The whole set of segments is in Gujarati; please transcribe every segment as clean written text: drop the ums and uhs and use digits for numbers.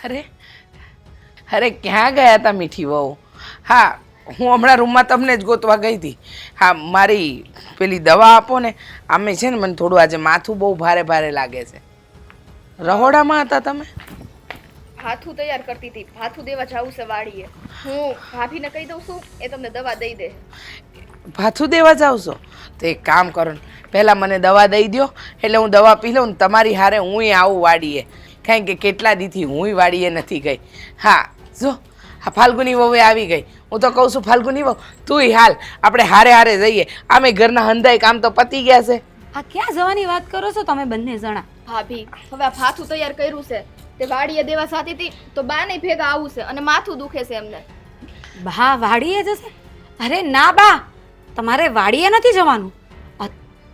અરે અરે ક્યાં ગયા હતા મીઠી વહુ? હા, હું હમણાં રૂમમાં તમને જ ગોતવા ગઈ હતી. હા, મારી પેલી દવા આપો ને. આમે છે ને મને થોડું આજે માથું બહુ ભારે ભારે લાગે છે. રહોડામાં હતા તમે? ભાથું તૈયાર કરતી હતી. ભાથું દેવા જાવું છે વાડીએ. હું ભાભીને કહી દઉં છું, એ તમને દવા દઈ દે. ભાથું દેવા જાવ છો? તો એક કામ કરો ને, પહેલાં મને દવા દઈ દો, એટલે હું દવા પી લઉં ને તમારી હારે હુંય આવું વાડીએ. કારણ કે કેટલા દીથી હુંય વાડીએ નથી ગઈ. હા જો, હા ફાલ્ગુની વહુએ આવી ગઈ. હું તો કહું છું ફાલ્ગુની વહુ તુંય હાલ, આપણે હારે હારે જઈએ. આમે ઘરના હંધાઈ કામ તો પતી ગયા છે. આ ક્યાં જવાની વાત કરો છો તમે બંને જણા? ભાભી, હવે આ ભાથું તૈયાર કર્યું છે, તે વાડીએ દેવા સાથી હતી, તો બા ને ભેગા આવું છે અને માથું દુખે છે એમને. બા વાડીએ જશે? અરે ના બા, તમારે વાડીએ નથી જવાનું.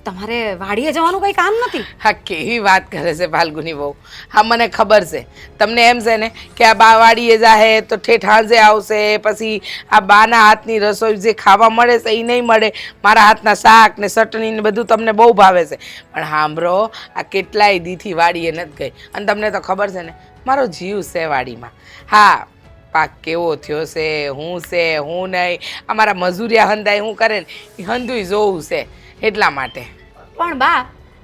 તમારે વાડીએ જવાનું કંઈ કામ નથી. હા, કેવી વાત કરે છે ફાલ્ગુની વહુ. હા, મને ખબર છે. તમને એમ છે ને કે આ બા વાડીએ જાહે તો ઠેઠ હાંજે આવશે, પછી આ બાના હાથની રસોઈ જે ખાવા મળે છે એ નહીં મળે. મારા હાથના શાક ને ચટણી ને બધું તમને બહુ ભાવે છે. પણ સાંભળો, આ કેટલાય દીથી વાડીએ નથી ગઈ. અને તમને તો ખબર છે ને, મારો જીવ છે વાડીમાં. હા, પાક કેવો થયો છે, હું છે હું નહીં, અમારા મજૂરિયા હંધાય હું કરે ને એ હંધુય જોવું છે, એટલા માટે. પણ બા,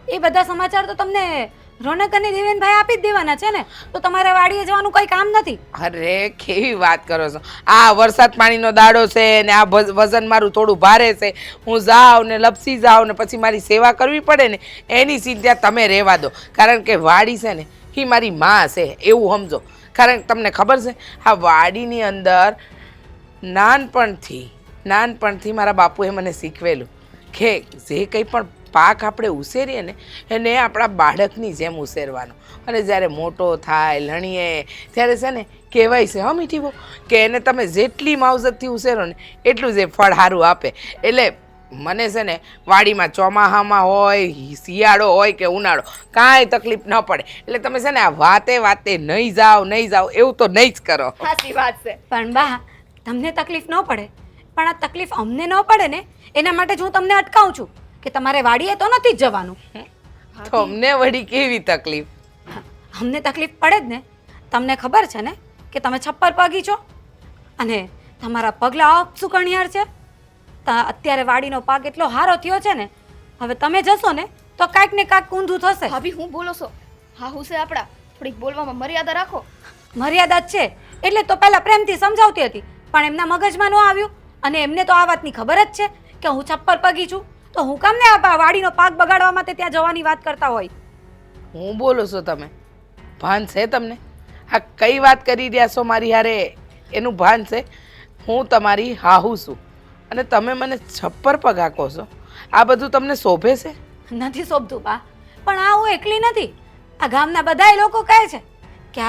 એ બધા સમાચાર તો તમને રોનક અને દેવેનભાઈ આપી જ દેવાના છે ને, તો તમારે વાડીએ જવાનું કંઈ કામ નથી. અરે કેવી વાત કરો છો! આ વરસાદ પાણીનો દાડો છે ને આ વજન મારું થોડું ભારે છે. હું જાઉં ને લપસી જાઉં ને પછી મારી સેવા કરવી પડે ને, એની ચિંતા તમે રહેવા દો. કારણ કે વાડી છે ને એ મારી માં છે, એવું સમજો. કારણ કે તમને ખબર છે, આ વાડીની અંદર નાનપણથી મારા બાપુએ મને શીખવેલું કે જે કંઈ પણ પાક આપણે ઉછેરીએ ને એને આપણા બાળકની જેમ ઉછેરવાનો. અને જ્યારે મોટો થાય લણીએ ત્યારે છે ને કહેવાય છે, હા મીઠી બહુ, કે એને તમે જેટલી માવજતથી ઉછેરો ને એટલું જ એ ફળ સારું આપે. એટલે મને છે ને વાડીમાં ચોમાસામાં હોય, શિયાળો હોય કે ઉનાળો, કાંઈ તકલીફ ન પડે. એટલે તમે છે ને આ વાતે નહીં જાઓ એવું તો નહીં જ કરો. સાચી વાત છે. પણ બા, તમને તકલીફ ન પડે, પણ આ તકલીફ અમને ન પડે ને એના માટે જ હું તમને અટકાવું છું કે તમારે વાડીએ તો નથી જ જવાનું. તો અમને વળી કેવી તકલીફ? અમને તકલીફ પડે જ ને. તમને ખબર છે ને કે તમે છપ્પર પગી છો અને તમારા પગલા અપસુકણિયાર છે. અત્યારે વાડીનો પાક એટલો સારો થયો છે ને, હવે તમે જશો ને તો કાંઈક ને કાંઈક ઊંધું થશે. ભાભી, હું બોલો છો? હા, હું છે આપડા, થોડીક બોલવામાં મર્યાદા રાખો. મર્યાદા જ છે એટલે તો પહેલા પ્રેમથી સમજાવતી હતી, પણ એમના મગજમાં ન આવ્યું. અને એમને તો આ વાતની ખબર જ છે કે હું છપ્પર પગી છું, તો હું કામ ને વાડીનો પાક બગાડવા માટે ત્યાં જવાની વાત કરતા હોય. હું બોલો છો તમે? ભાન છે તમને? હા, કઈ વાત કરી રહ્યા છો મારી હારે એનું ભાન છે? હું તમારી હાહુ છું અને તમે મને છપ્પર પગા કહો છો? આ બધું તમને શોભે છે? નથી શોભતું બા, પણ આ હું એકલી નથી. આ ગામના બધાય લોકો કહે છે કે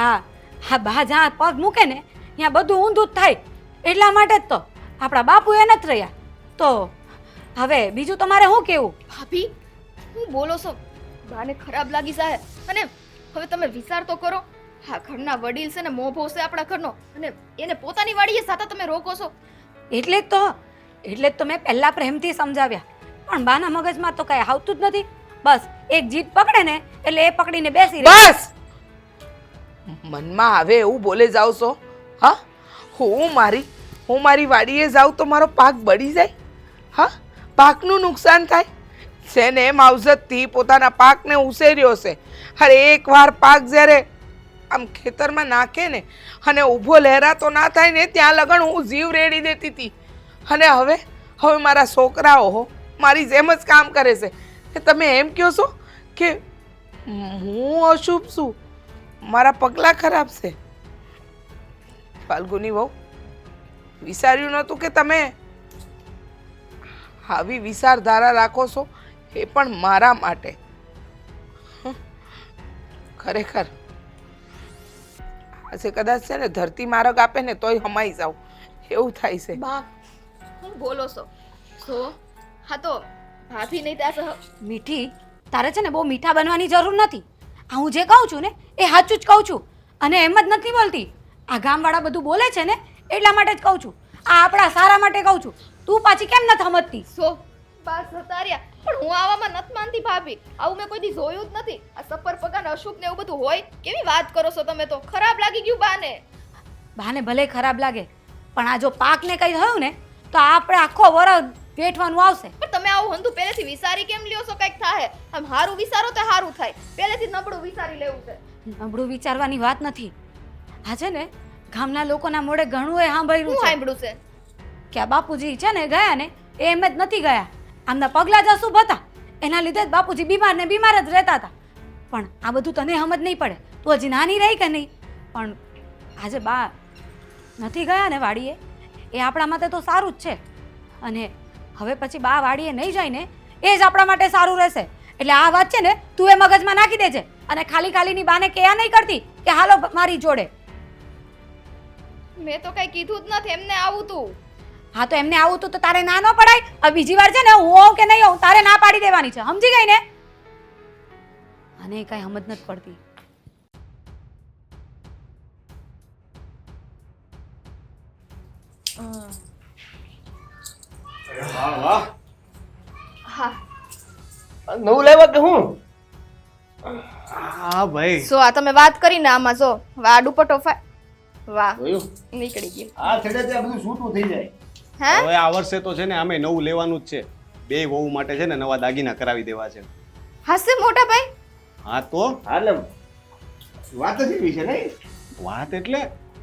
હા બા જ્યાં પગ મૂકે ને ત્યાં બધું ઊંધું જ થાય. એટલા માટે જ તો આપણા બાપુ એ નથી રહ્યા. તો હવે બીજું તમારે શું કહેવું? ભાભી, હું બોલો છો? બાને ખરાબ લાગી જાય. અને હવે તમે વિચાર તો કરો, હા ઘરના વડીલ છે ને, મોભો છે આપણા ઘરનો, અને એને પોતાની વાડીએ સાથે તમે રોકો છો. એટલે જ તો મેં પહેલા પ્રેમથી સમજાવ્યા, પણ બાના મગજમાં તો કઈ આવતું જ નથી. બસ એક જીદ પકડે ને એટલે એ પકડીને બેસી રહે. બસ! મનમાં આવે એવું બોલે જાવ છો? હા, હું મારી વાડીએ જાઉં તો મારો પાક બળી જાય? હા, પાકનું નુકસાન થાય છે ને માવજતથી પોતાના પાકને ઉછેર્યો છે. અરે એકવાર પાક જ્યારે આમ ખેતરમાં નાખે ને અને ઊભો લહેરાતો ના થાય ને ત્યાં લગણ હું જીવ રેડી દેતી હતી. અને હવે મારા છોકરાઓ મારી જેમ જ કામ કરે છે. કે તમે એમ કહો છો કે હું અશુભ છું, મારા પગલાં ખરાબ છે? ફાલ્ગુની વહુ, વિચાર્યું નહોતું કે તમે આવી વિચારધારા રાખો છો, એ પણ મારા માટે. ખરેખર આજે કદાચ છે ને ધરતી માર્ગ આપે ને તોય હમાઈ જાવ એવું થાય છે. બા, હું બોલો છો? જો હા તો ભાભી નહીં ત્યાં મીઠી, તારે છે ને બહુ મીઠા બનવાની જરૂર નથી. આ હું જે કહું છું ને એ સાચું જ કહું છું અને એમ જ નથી બોલતી. આ ગામવાળા બધું બોલે છે ને એટલા માટે જ કહું છું. આ આપણા સારા માટે કહું છું. તું પાછી કેમ નથી સમજતી? સો બસ જતા રહ્યા. પણ હું આવામાં નથી માનતી ભાભી. આવું મેં કોઈ દી જોયું જ નથી. આ સફર પગાન અશુભ ને એવું બધું હોય. કેવી વાત કરો છો તમે તો? ખરાબ લાગી ગયું બાને. બાને ભલે ખરાબ લાગે પણ આ જો પાકને કંઈ થયું ને તો આપણે આખો વરસ વેઠવાનું આવશે. પણ તમે આવું હંધું પહેલેથી વિચારી કેમ લ્યો છો? કંઈક થાય આમ હારું વિચારો તો હારું થાય. પહેલેથી નબળું વિચારી લેવું છે. નબળું વિચારવાની વાત નથી. આ છે ને ગામના લોકોના મોઢે ઘણું એ સાંભળ્યું હું છે સાંભળ્યું છે. કે આ બાપુજી છે ને ગયા ને એ એમ જ નથી ગયા. આમના પગલા જ અશુભ હતા એના લીધે જ બાપુજી બીમાર ને બીમાર જ રહેતા હતા. પણ આ બધું તને સમજ નહીં પડે. તું હજી નાની રહી કે નહીં? પણ આજે બા નથી ગયા ને વાડીએ એ આપણા માટે તો સારું જ છે. અને હવે પછી બા વાડીએ નહીં જાય ને એ જ આપણા માટે સારું રહેશે. એટલે આ વાત છે ને તું એ મગજમાં નાખી દેજે અને ખાલી ખાલીની બાને કહેયા નહીં કરતી કે હાલો મારી જોડે. મેં તો કઈ કીધું જ નથી. એમને આવું તું. હા તો એમને આવું તો તારે ના ન પડાય. હવે બીજી વાર છે ને હું હોઉં કે નહીં હોઉં તારે ના પાડી દેવાની છે. સમજી ગઈ ને? અને કઈ સમજ નથી પડતી. વાહ વાહ, હા નવું લાવ્યા કે હું? હા ભાઈ, સો આ તમે વાત કરીને આમાં જો વાહ દુપટ્ટો વાહ જોયું? નીકળી ગયું. આ છેડે ત્યાં બધું છૂટું થઈ જાય. હે હવે આ વર્ષે તો છે ને આમે નવું લેવાનું જ છે. બે વહુ માટે છે ને નવા દાગીના કરાવી દેવા છે. હાસે મોટા ભાઈ. હા તો એટલે વાત જ એવી છે નહીં? વાત એટલે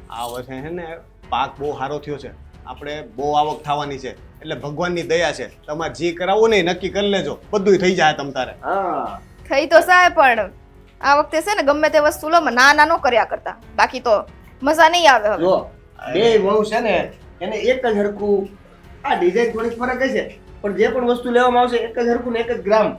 આ વર્ષે છે ને પાક બહુ સારો થયો છે. આપણે બહુ આવક થવાની છે એટલે ભગવાનની દયા છે. તમારે જે કરાવવું ને એ નક્કી કરી લેજો, બધું થઈ જાય તમ તારે. હા, થઈ તો સાહેબ પણ આ વખતે છે ને ગમે તે વસ્તુ લો ના ના નો કર્યા કરતા. બાકી તો મજા નહીં આવે હવે. જો બે વહુ છે ને એને એક જ હરખું, આ ડિઝાઇન થોડીક ફરક હશે પણ જે પણ વસ્તુ લેવામાં આવશે એક જ હરખું ને એક જ ગ્રામ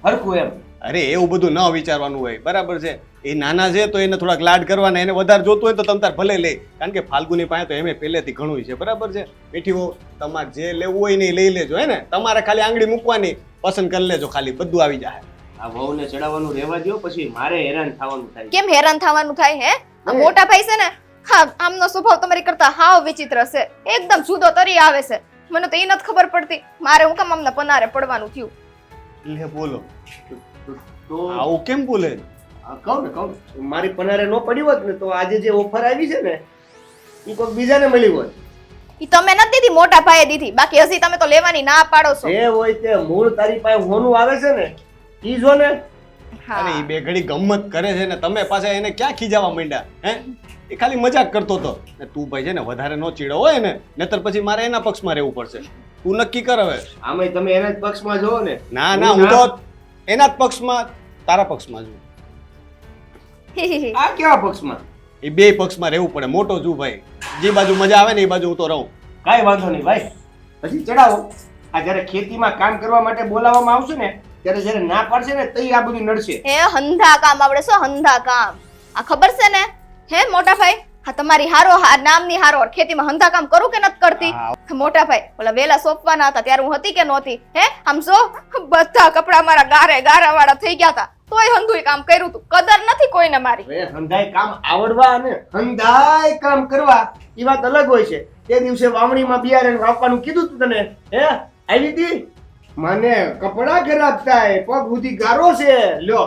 હરખું એમ. અરે એવું બધું ન વિચારવાનું હોય, બરાબર છે? એ નાના છે તો એને થોડાક લાડ કરવાના, એને વધારે જોતું હોય તો તમ તાર ભલે લે. કારણ કે ફાલ્ગુની પાસે તો એમે પહેલેથી ઘણું છે, બરાબર છે? મીઠી વહુ તમારે જે લેવું હોય ને એ લઈ લેજો, હે ને? તમારે ખાલી આંગળી મૂકવાની, પસંદ કરી લેજો, ખાલી બધું આવી જાય. આ વહુને ચડાવવાનું રહેવા દો, પછી મારે હેરાન થવાનું થાય. કેમ હેરાન થવાનું થાય? હે આ મોટા ભાઈ છે ને હા આમનો સ્વભાવ તમારી કરતા હાવ વિચિત્ર છે. એકદમ જુદો તરી આવે છે. મને તો એ નથી ખબર પડતી મારે હું કામ આમના પનારે પડવાનું થયું. લે બોલો, તો આવું કેમ બોલે? કહું ને મારી પનારે ન પડી હોત ને તો આજે જે ઓફર આવી છે ને એ કોઈ બીજાને મળી હોત. ઈ તમે નથી દીધી, મોટા ભાઈએ દીધી. બાકી હજી તમે તો લેવાની ના પાડો છો. જે હોય તે મૂળ તારી પાસે હોનું આવે છે ને ઈ જો ને. અરે એ બે ઘડી ગમ્મત કરે છે ને તમે પાછા એને ક્યાં ખીજાવા માંડ્યા? હે, એ ખાલી મજાક કરતો હતો. ને તું ભાઈ છે ને વધારે નો ચીડો હોય ને, નહીતર પછી મારે એના પક્ષમાં રહેવું પડશે. તું નક્કી કર હવે. આમે તમે એના જ પક્ષમાં જોવો ને. ના ના, હું તો એના જ પક્ષમાં, તારા પક્ષમાં છું. આ કેવા પક્ષમાં? એ બે પક્ષમાં રહેવું પડે. મોટો છું ભાઈ, જે બાજુ મજા આવે ને એ બાજુ હું તો રહું. કાંઈ વાંધો નહીં ભાઈ, પછી ચડાવો. આ જ્યારે ખેતીમાં કામ કરવા માટે બોલાવવામાં આવશે ને ત્યારે જ્યારે ના પાડશે ને તઈ આ બધું નડશે. હે હંધા કામ આવડે છો? હંધા કામ આ ખબર છે ને? હે મોટા ભાઈ હા તમારી હારો નામની હારો ખેતીમાં હંધા કામ કરું કે નથી કરતી? મોટા ભાઈ ઓલા વેલા સોંપવાના હતા ત્યારે હું હતી કે નહોતી? હે આમ જો બધા કપડા મારા ગારા વાળા થઈ ગયા હતા તોય હંધુય કામ કર્યું તું. કદર નથી કોઈને મારી. હવે હંધાય કામ આવડવા અને હંધાય કામ કરવા એ વાત અલગ હોય છે. તે દિવસે વાવણીમાં બિયારણ વાવવાનું કીધું તું તને, હે આવી હતી? મને કપડા ખરાબ થાય, પગ સુધી ગારો છે. લ્યો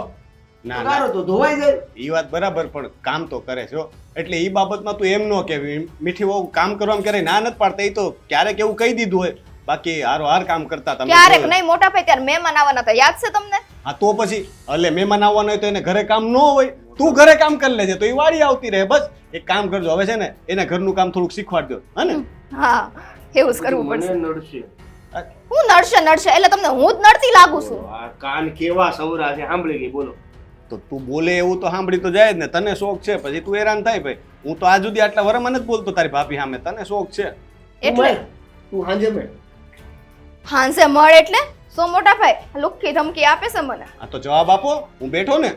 ના ગારો ના, તો ધોવાઈ જાય. એ વાત બરાબર, પણ કામ તો કરે છે હો. એટલે એ બાબતમાં તું એમ ન કે મીઠી વહુ કામ કરવામાં ક્યારેય ના નથી પાડતા. એ તો ક્યારેક એવું કહી દીધું હોય, બાકી હારો હાર કામ કરતા તમે. ક્યારેક નહીં મોટા ભાઈ ત્યારે મહેમાન આવવાના હતા યાદ છે તમને? હા તો પછી એટલે મહેમાન આવવાનો હોય તો એને ઘરે કામ ન હોય, તું ઘરે કામ કરી લેજે તો એ વાડી આવતી રહે. બસ એક કામ કરજો હવે છે ને, એને ઘરનું કામ થોડુંક શીખવાડજો, હે ને? હા એવું જ કરવું પડશે. મને નડશે. હું નડશે એટલે તમને હું જ નડતી લાગુ છું. આ કાન કેવા સવરા છે, સાંભળી ગઈ. બોલો તો તું બોલે એવું તો સાંભળી તો જાય જ ને. તને શોખ છે પછી તું હેરાન થાય ભાઈ. હું તો આજ સુધી આટલા વરમાં નથી બોલતો તારી ભાભી સામે. તને શોખ છે એટલે તું હાંજે મેં હાંસે મળ એટલે સો મોટા ભાઈ લુખ્ખી ધમકી આપે છે મને. આ તો જવાબ આપો, હું બેઠો ને.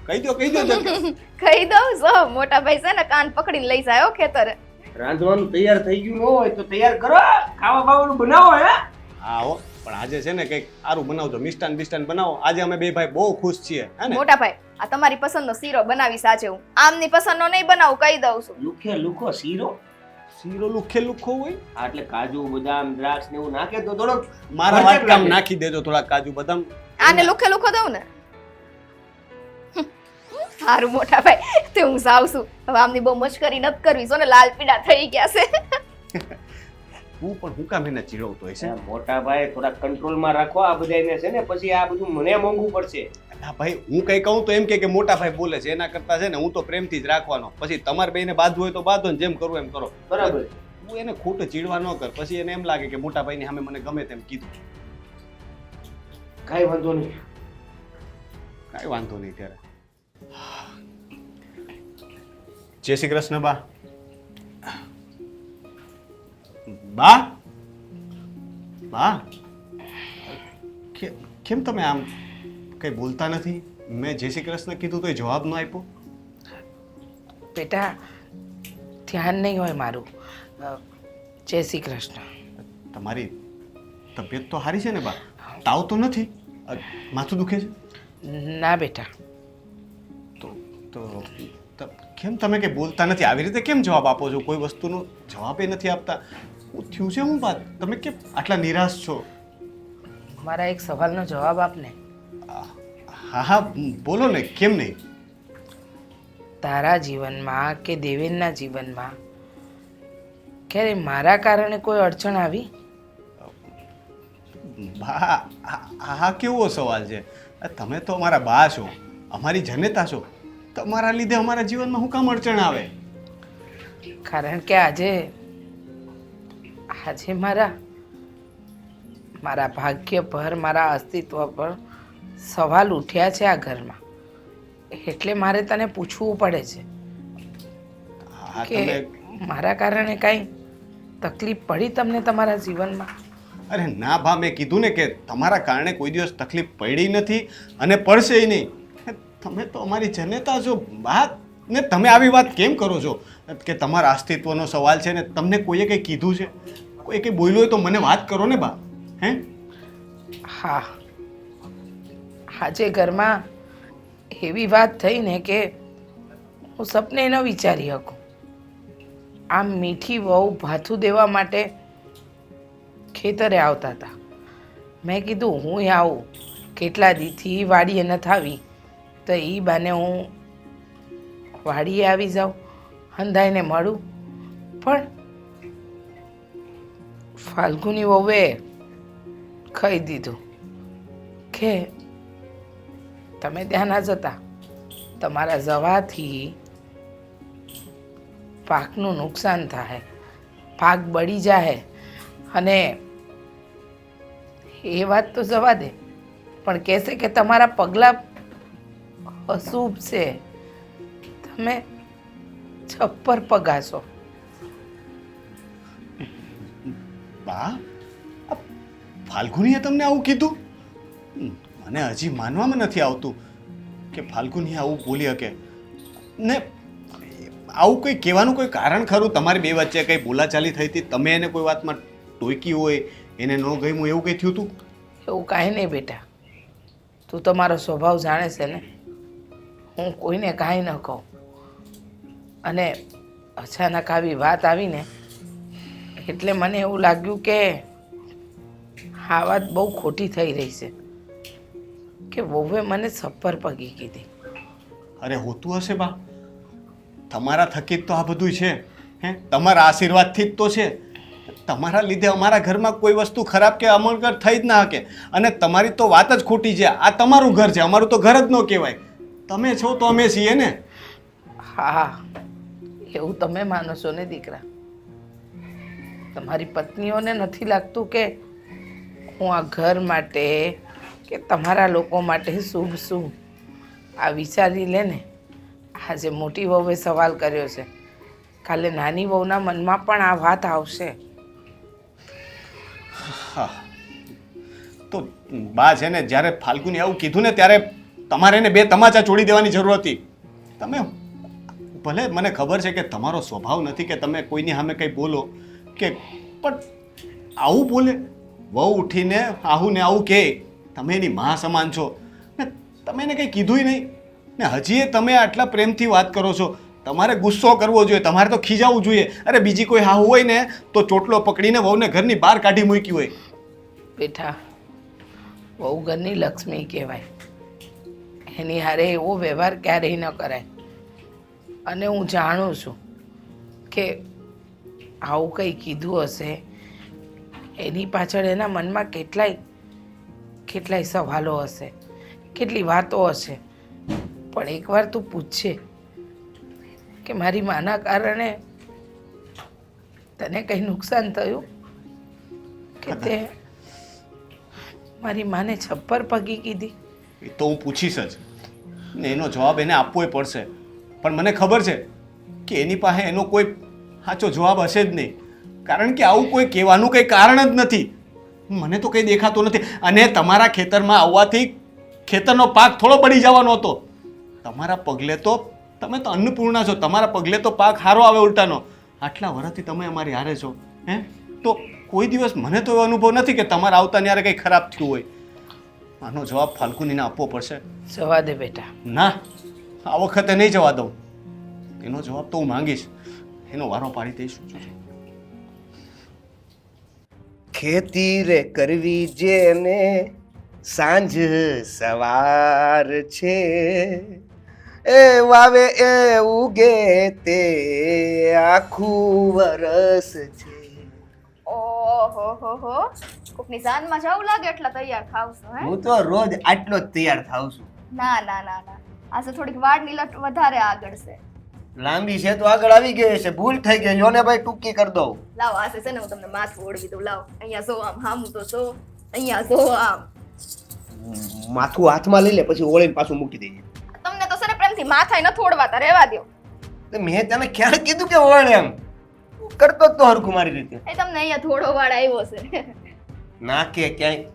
કહી દો જલ્દી. કહી દઉં સો મોટા ભાઈ છે ને કાન પકડીને લઈ જાય હો ખેતરે. રાંધવાનું તૈયાર થઈ ગયું ન હોય તો તૈયાર કરો, ખાવા બાવાનું બનાવો. હે હા હો, પણ આજે છે ને કંઈક સારું બનાવજો, મિષ્ટાન બિષ્ટાન બનાવો. આજે અમે બે ભાઈ બહુ ખુશ છીએ, હે ને? મોટા ભાઈ આ તમારી પસંદનો શીરો બનાવીશ આજે હું. આમની પસંદનો નહીં બનાવું કહી દઉં છું. લુખે લુખો શીરો? શીરો લુખે લુખો હોય આ એટલે કાજુ બદામ દ્રાક્ષ ને એવું નાખે તો થોડોક મારા ભરચક વાટકામ લાગે. નાખી દેજો થોડા કાજુ બદામ. આને લુખે લુખો દઉં ને સારું મોટા ભાઈ તે હું જાઉં છું હવે આમની બહુ મશ્કરી નથી કરવી છો ને લાલ પીડા થઈ ગયા છે હું પણ હું કામ એને ચીડવતો હશે? મોટા ભાઈ થોડા કંટ્રોલમાં રાખો આ બધાને છે ને પછી આ બધું મને મોંઘું પડશે. ના ભાઈ હું કઈ કહું તો એમ કે મોટા ભાઈ બોલે છે એના કરતા છે ને હું તો પ્રેમથી જ રાખવાનો. પછી તમારે બેને બાંધવું હોય તો બાંધો ને જેમ કરવું એમ કરો. બરાબર. હું એને ખોટું ચીડવા ન કર. પછી એને એમ લાગે કે મોટા ભાઈની સામે મને ગમે તેમ કીધું. કાંઈ વાંધો નહીં. કાંઈ વાંધો નહીં ત્યારે. જય શ્રી કૃષ્ણ બા. બા બા કેમ તમે આમ કઈ બોલતા નથી? મેં જય શ્રી કૃષ્ણ કીધું તો જવાબ ન આપ્યો. બેટા ધ્યાન નહીં હોય મારું. જય શ્રી કૃષ્ણ. તમારી તબિયત તો સારી છે ને બા? તાવ તો નથી? માથું દુખે છે? ના બેટા. તો કેમ તમે કે બોલતા નથી? આવી રીતે કેમ જવાબ આપો છો? કોઈ વસ્તુનો જવાબ નથી આપતા. હું થયું છે હું વાત? તમે કેમ આટલા નિરાશ છો? મારા એક સવાલનો જવાબ આપને. હા હા બોલો ને, કેમ નહીં? તારા જીવનમાં કે દેવેનના જીવનમાં ક્યારે મારા કારણે કોઈ અડચણ આવી? બા આ કેવો સવાલ છે? તમે તો અમારા બા છો, અમારી જનેતા છો. તમારા લીધે અમારા જીવનમાં શું કામ અડચણ આવે? કારણ કે આજે મારા ભાગ્ય પર, મારા અસ્તિત્વ પર સવાલ ઉઠ્યા છે આ ઘરમાં. એટલે મારે તને પૂછવું પડે છે હા કે તમે મારા કારણે કાંઈ તકલીફ પડી તમને તમારા જીવનમાં? અરે ના બા, મેં કીધું ને કે તમારા કારણે કોઈ દિવસ તકલીફ પડી નથી અને પડશે નહીં. તમે તો અમારી જનેતા છો બા, ને તમે આવી વાત કેમ કરો છો કે તમારા અસ્તિત્વનો સવાલ છે ને તમને કોઈએ કંઈ કીધું છે? કોઈ કંઈ બોલ્યું હોય તો મને વાત કરો ને બા. હે? હા, આજે ઘરમાં એવી વાત થઈ ને કે હું સપને ન વિચારી શકું. આમ મીઠી વહુ ભાથું દેવા માટે ખેતરે આવતા હતા. મેં કીધું હું આવું, કેટલા દીથી વાડીએ નથી આવી તો એ બાને હું વાડીએ આવી જાઉં, હંધાઈને મળું. પણ ફાલ્ગુની વહુએ કહી દીધું કે તમે ત્યાં ના જતા, તમારા જવાથી પાકનું નુકસાન થાય, પાક બળી જાય. અને એ વાત તો જવા દે, પણ કહેશે કે તમારા પગલાં અશુભ છે, તમે છપ્પર પગાશો. બા ફાલ્ગુનીએ તમને આવું કીધું? મને હજી માનવામાં નથી આવતું કે ફાલ્ગુની આવું બોલી શકે. ને આવું કંઈ કહેવાનું કોઈ કારણ ખરું? તમારી બે વચ્ચે કંઈ બોલાચાલી થઈ હતી? તમે એને કોઈ વાતમાં ટોકી હોય, એને ન ગમ્યું એવું કંઈ થયું હતું? એવું કાંઈ નહીં બેટા, તું તો મારો સ્વભાવ જાણે છે ને, હું કોઈને કાંઈ ન કહું. અને અચાનક આવી વાત આવીને એટલે મને એવું લાગ્યું કે આ વાત બહુ ખોટી થઈ રહી છે કે વહુએ મને છપ્પર પગી કીધી. અરે હોતું હશે બા, તમારા થકી જ તો આ બધું છે. હે, તમારા આશીર્વાદથી જ તો છે. તમારા લીધે અમારા ઘરમાં કોઈ વસ્તુ ખરાબ કે અમંગળ થઈ જ ના શકે. અને તમારી તો વાત જ ખોટી છે. આ તમારું ઘર છે, અમારું તો ઘર જ ન કહેવાય. તમે છો તો અમે છીએ ને. હા, એવું તમે માનો છો ને દીકરા? તમારી પત્નીઓને નથી લાગતું કે હું આ ઘર માટે કે તમારા લોકો માટે શુભ છું? આ વિચારી લે ને. આજે મોટી વહુએ સવાલ કર્યો છે, કાલે નાની વહુના મનમાં પણ આ વાત આવશે. હા તો બા છે ને, જ્યારે ફાલ્ગુની આવું કીધું ને ત્યારે તમારે એને બે તમાચા છોડી દેવાની જરૂર હતી. તમે ભલે મને ખબર છે કે તમારો સ્વભાવ નથી કે તમે કોઈની સામે કંઈ બોલો કે, પણ આવું બોલે વહુ ઉઠીને આવું ને આવું કહે. તમે એની મા સમાન છો ને તમે એને કંઈ કીધુંય નહીં ને હજી તમે આટલા પ્રેમથી વાત કરો છો. તમારે ગુસ્સો કરવો જોઈએ, તમારે તો ખીજાવું જોઈએ. અરે બીજી કોઈ હાહુ હોય ને તો ચોટલો પકડીને વહુને ઘરની બહાર કાઢી મૂકી હોય. બેટા, બહુ ઘરની લક્ષ્મી કહેવાય. એની હારે એવો વ્યવહાર ક્યારેય ન કરાય. અને હું જાણું છું કે આવું કંઈ કીધું હશે એની પાછળ એના મનમાં કેટલાય સવાલો હશે, કેટલી વાતો હશે. પણ એકવાર તું પૂછશે કે મારી માના કારણે તને કંઈ નુકસાન થયું કે તે મારી માને છપ્પર પગી કીધી? એ તો હું પૂછીશ જ ને એનો જવાબ એને આપવો પડશે. પણ મને ખબર છે કે એની પાસે એનો કોઈ સાચો જવાબ હશે જ નહીં, કારણ કે આવું કોઈ કહેવાનું કંઈ કારણ જ નથી. મને તો કંઈ દેખાતું નથી. અને તમારા ખેતરમાં આવવાથી ખેતરનો પાક થોડો બળી જવાનો હતો. તમારા પગલે તો તમે તો અન્નપૂર્ણા છો, તમારા પગલે તો પાક સારો આવે ઉલટાનો. આટલા વર્ષથી તમે અમારી હારે છો, હે? તો કોઈ દિવસ મને તો એવો અનુભવ નથી કે તમારા આવતા ત્યારે કંઈ ખરાબ થયું હોય. આનો જવાબ ફાલ્ગુનીને આપવો પડશે. જવા દે બેટા. ના, આ વખતે નહીં જવા દઉં. એનો જવાબ તો હું માંગીશ, એનો વારો પાડી દઈશું. ખેતી રે કરવી જેને સાંજ સવાર છે, એ વાવે એ ઉગે તે આખું વરસ છે. ઓહો હો હો, કોકની જાનમાં જાવું લાગે એટલા તૈયાર થાવ છો હે? હું તો રોજ આટલો જ તૈયાર થાઉં છું. ના ના ના ના, આજે થોડીક વાળની લટ વધારે આગળ છે. લાંબી છે તો આગળ આવી ગઈ છે, ભૂલ થઈ ગઈ. યોને ભાઈ ટૂંકી કરી દઉં. લાવો આસે છે ને હું તમને માથું ઓળવી દઉં. લાવો અહીંયા જો આમ, હામું તો જો, અહીંયા જો આમ. માથું હાથમાં લઈ લે પછી ઓળીને પાછું મૂકી દઈએ. તમને તો છે ને પ્રેમથી માથાય ન થોડવાતા, રહેવા દ્યો. તો મેં તને ક્યારે કીધું કે ઓળે એમ? કરતો જ તો હરખું મારી રીતે. એ તમને અહીંયા થોડો વાળ આવ્યો છે. ના કે ક્યાંય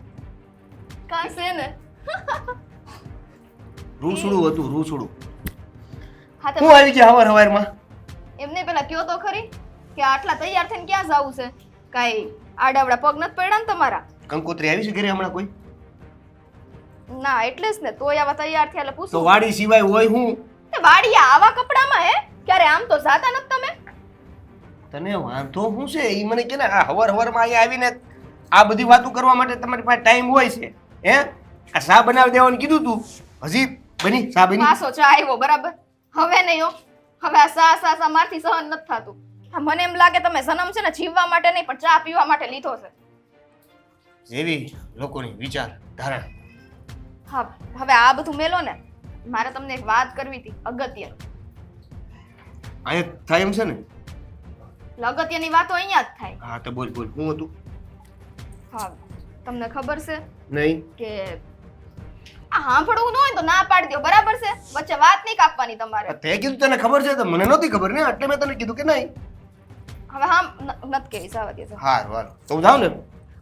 કાં છે ને? રૂસડું હતું, રૂસડું. હા હું તો આવી ગયા હવાર હવારમાં. એમને પેલા કયો તો ખરી કે આટલા તૈયાર થઈને ક્યાં જાવું છે? કાંઈ આડાવડા પગ નથી પડ્યા ને તમારા? કંકોત્રી આવી છે ઘરે હમણાં કોઈ? ના એટલે જ ને, તોય આવા તૈયાર થયા એટલે તો પૂછું. વાડી સિવાય હોય હું? એ વાડિયા આવા કપડામાં હે? ક્યારે આમ તો જાતા નથી તમે? તને વાંધો શું છે? ઈ મને કે ને આ હવાર હવારમાં અહીંયા આવીને આ બધી વાતો કરવા માટે તમારી પાસે ટાઈમ હોય છે? હે? આ શા બનાવી દેવાનું કીધું તું, હજી બની શા બની? પાછો ચા આવ્યો બરાબર. હવે નહીં હો, હવે આ સા મારથી સહન નથી થાતું. હા, મને એમ લાગે તમે જન્મ છે ને જીવવા માટે નહીં પણ ચા પીવા માટે લીધો છે. એવી લોકોની વિચાર ધારણા. હા, હવે આ બધું મેલો ને, મારે તમને એક વાત કરવી હતી અગત્યની. અહીંયા થાય એમ છે ને? એટલે અગત્યની વાતો અહીંયા જ થાય. હા તો બોલ બોલ, શું હતું? હા, તમને ખબર છે નહીં. કે આ સાંભળવું ન હોય તો ના પાડી દો, બરાબર છે? વચ્ચે વાત નહીં કાપવાની તમારે. તે કીધું તને ખબર છે તો મને નહોતી ખબર ને, એટલે મેં તને કીધું કે નહીં. હવે હા નથી કેવી સાવા દે. હાર વાર તો જાવ ને.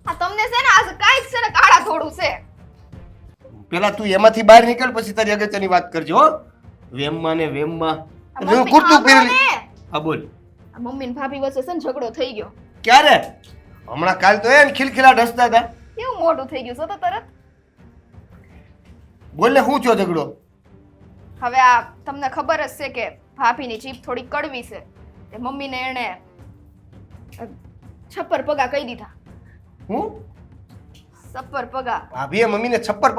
આ તમને છે ને આજે કાંઈક છે ને કાળા થોડું છે. પેલા તું એમાંથી બહાર નીકળ પછી તારી અગત્યની વાત કરજો. હો, વેમમાં ને વેમમાં આ મમ્મી કુર્તું સાંભળો પહેરી. ને. હા બોલ. આ મમ્મી ને ભાભી વચ્ચે છે ને ઝઘડો થઈ ગયો. ક્યારે? હમણાં કાલ તો એને ખિલખિલાટ હસતા હતા. કેવું મોઢું થઈ ગયું છો તો તરત. બોલ ને શું થયો ઝઘડો? હવે આ તમને ખબર જ છે કે ભાભીની જીભ થોડી કડવી છે. તે મમ્મીને એણે છપ્પર પગા કહી દીધા. હું? છપ્પર પગા. ભાભીએ મમ્મીને છપ્પર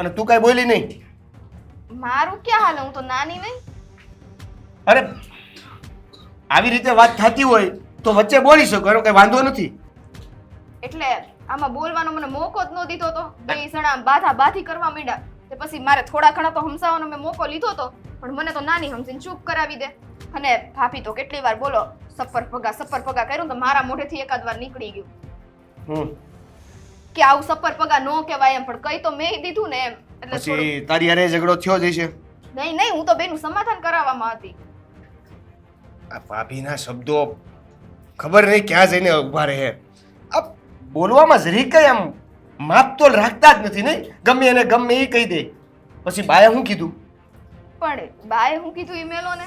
અને તું કાંઈ બોલી નહીં? મારું ક્યાં હાલે, હું તો નાની નહીં. અરે આવી રીતે વાત થતી હોય તો વચ્ચે બોલી શકો, એનો કઈ વાંધો નથી. એટલે આમાં બોલવાનો મને મોકો જ ન દીધો તો બે જણા બાધા બાધી કરવા માંડ્યા. તે પછી મારે થોડા ઘણા તો હમસાવાનો મેં મોકો લીધો તો, પણ મને તો નાની સમજીને ચૂપ કરાવી દે. અને ભાભી તો કેટલી વાર બોલો સપ્પર પગા કર્યું તો મારા મોઢેથી એકાદ વાર નીકળી ગયું કે આવું સપ્પર પગા નો કહેવાય એમ, પણ કઈ તો મેં દીધું ને એમ. એટલે પછી તારી હારે ઝઘડો થયો જ હશે. નહીં નહીં, હું તો બેનું સમાધાન કરાવવામાં હતી. આ ભાભીના શબ્દો ખબર નહીં ક્યાં જઈને ઉભા રહે. આ બોલવામાં જરી કઈ આમ માપ તો રાખતા જ નથી નહીં. ગમે એને ગમે એ કહી દે. પછી બાએ શું કીધું? પણ બાએ હું કીધું ઈ મેલો ને,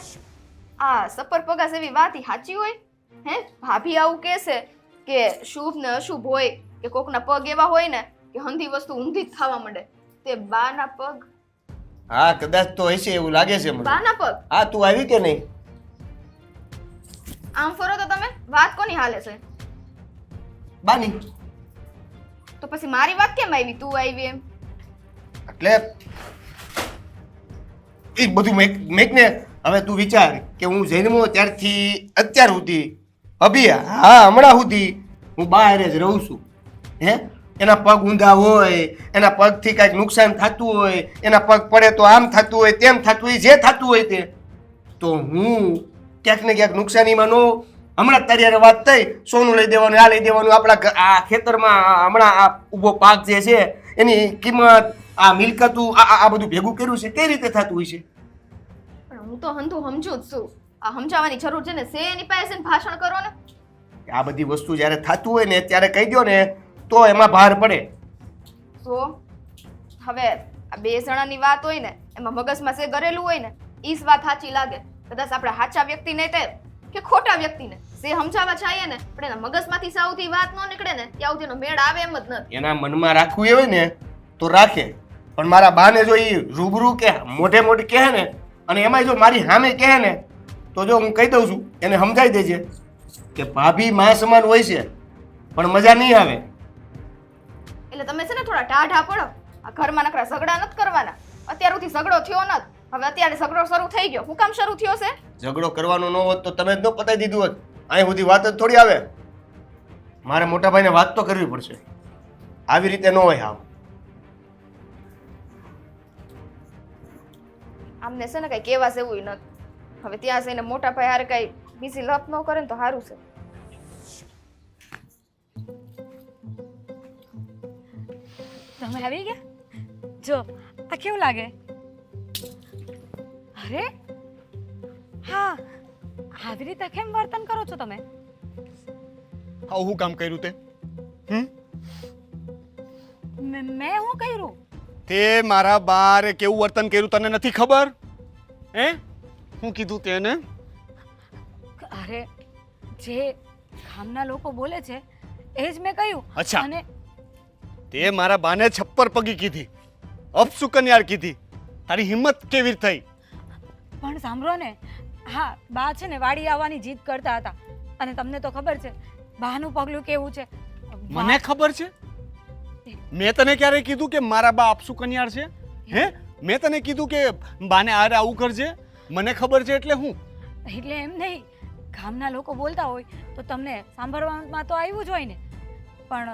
આ સપ્પર પગા જેવી વાત ઈ સાચી હોય? હે, ભાભી આવું કહેશે કે શુભ ને અશુભ હોય કે કોકના પગ એવા હોય ને કે હંધી વસ્તુ ઊંધી જ થવા માંડે, તે બાના પગ હા કદાચ તો હશે એવું લાગે છે મને. બાના પગ હા તું આવી કે નહીં? આમ ફરો તો તમે વાત કોની હાલે છે? બાની. તો પછી મારી વાત કેમ આવી? તું આવી એમ? એટલે એ બધું મેકને હવે તું વિચાર કે હું જન્મો ત્યારથી અત્યાર સુધી અભી હમણાં સુધી હું બહાર જ રહું છું. હે એના પગ ઊંધા હોય, એના પગથી કાંઈક નુકસાન થતું હોય, એના પગ પડે તો આમ થતું હોય તેમ થતું હોય, જે થતું હોય તે તો હું ક્યાંક ને ક્યાંક નુકસાનીમાં નો. હમણાં જ તારી હારે વાત થઈ સોનું લઈ દેવાનું, આ લઈ દેવાનું, આપણા આ ખેતરમાં હમણાં આ ઊભો પાક જે છે એની કિંમત, આ મિલકતું, આ બધું ભેગું કર્યું છે કઈ રીતે થતું હોય છે? પણ હું તો હંધું સમજુ જ છું. આ સમજાવવાની જરૂર છે ને છે એની પાસે ને ભાષણ કરો ને. આ બધી વસ્તુ જ્યારે થતું હોય ને ત્યારે કહી દો ને તો એમાં ભાર પડે. તો હવે આ બે જણાની વાત હોય ને એમાં મગજમાં સે ગરેલું હોય ને ઈ જ વાત સાચી લાગે. કદાચ આપણે સાચા વ્યક્તિને તે કે ખોટા વ્યક્તિને સે સમજાવવા ચાહીએ ને પણ એના મગજમાંથી સાઉથી વાત ન નીકળે ને ત્યાં સુધીનો મેળ આવે એમ જ નથી. એના મનમાં રાખવું હોય ને તો રાખે, પણ મારા બાને જો એ રૂબરૂ કે મોઢે મોઢે કહે ને અને એમાં જો મારી સામે કહે ને તો જો હું કહી દઉં છું એને સમજાવી દેજે કે ભાભી માં સમાન હોય છે પણ મજા નહીં આવે. એટલે તમે છે ને થોડા ટાઢા પડો. આ ઘરમાં નકરા ઝઘડા નથી કરવાના. અત્યારથી ઝઘડો થયો નથી. હવે અત્યારે ઝઘડો શરૂ થઈ ગયો. હું કામ શરૂ થયો છે? ઝઘડો કરવાનો ન હોત તો તમે જ ન પતાવી દીધું હોત. અહીં સુધી વાત જ થોડી આવે. મારે મોટા ભાઈને વાત તો કરવી પડશે. આવી રીતે ન હોય. હાવ આમને છે ને કઈ કહેવા જેવું નથી. હવે ત્યાં જઈને મોટા ભાઈ હારે કઈ બીજી લપ ન કરે ને તો સારું છે. તમે આવી ગયા? જો આ કેવું લાગે? અરે હા, આવી રીતે કેમ વર્તન કરો છો તમે? આવું શું કામ કર્યું તે? મેં શું કર્યું? તે મારા બારે કેવું વર્તન કર્યું તને નથી ખબર? હે શું કીધું તેને? અરે જે ગામના લોકો બોલે છે એ જ મેં કહ્યું. અચ્છા. અને તે મારા બાને છપ્પર પગી કીધી, અપસુકન્યાર કીધી. તારી હિંમત કેવી થઈ? પણ સાંભળો ને, હા બા છે ને વાડી આવવાની જીદ કરતા હતા અને તમને તો ખબર છે બાનું પગલું કેવું છે. મને ખબર છે? મેં તને ક્યારે કીધું કે મારા બા અપસુકન્યાર છે? હે મેં તને કીધું કે બાને આરે આવું કરજે? મને ખબર છે એટલે હું? એટલે એમ નહીં, ગામના લોકો બોલતા હોય તો તમને સાંભળવામાં તો આવ્યું જ હોય ને. પણ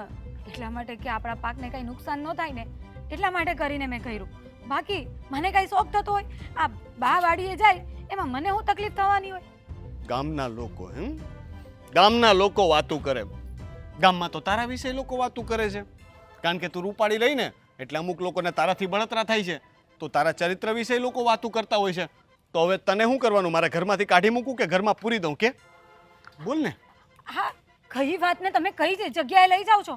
એટલા માટે કે આપણા પાકને કંઈ નુકસાન ન થાય ને એટલા માટે કરીને મેં કર્યું. બાકી મને કંઈ શોખ થતો હોય આ બા વાડીએ જાય એમાં મને શું તકલીફ થવાની હોય? ગામના લોકો ગામના લોકો વાતું કરે. ગામમાં તો તારા વિશે લોકો વાતું કરે છે કારણ કે તું રૂપાળી લઈને એટલે અમુક લોકોને તારાથી બળતરા થાય છે. તો તારા ચરિત્ર વિશે લોકો વાતું કરતા હોય છે. તો હવે તને શું કરવાનું? મારા ઘરમાંથી કાઢી મૂકું કે ઘરમાં પૂરી દઉં? કે બોલ ને. હા, કઈ વાતને તમે કઈ જગ્યાએ લઈ જાઓ છો?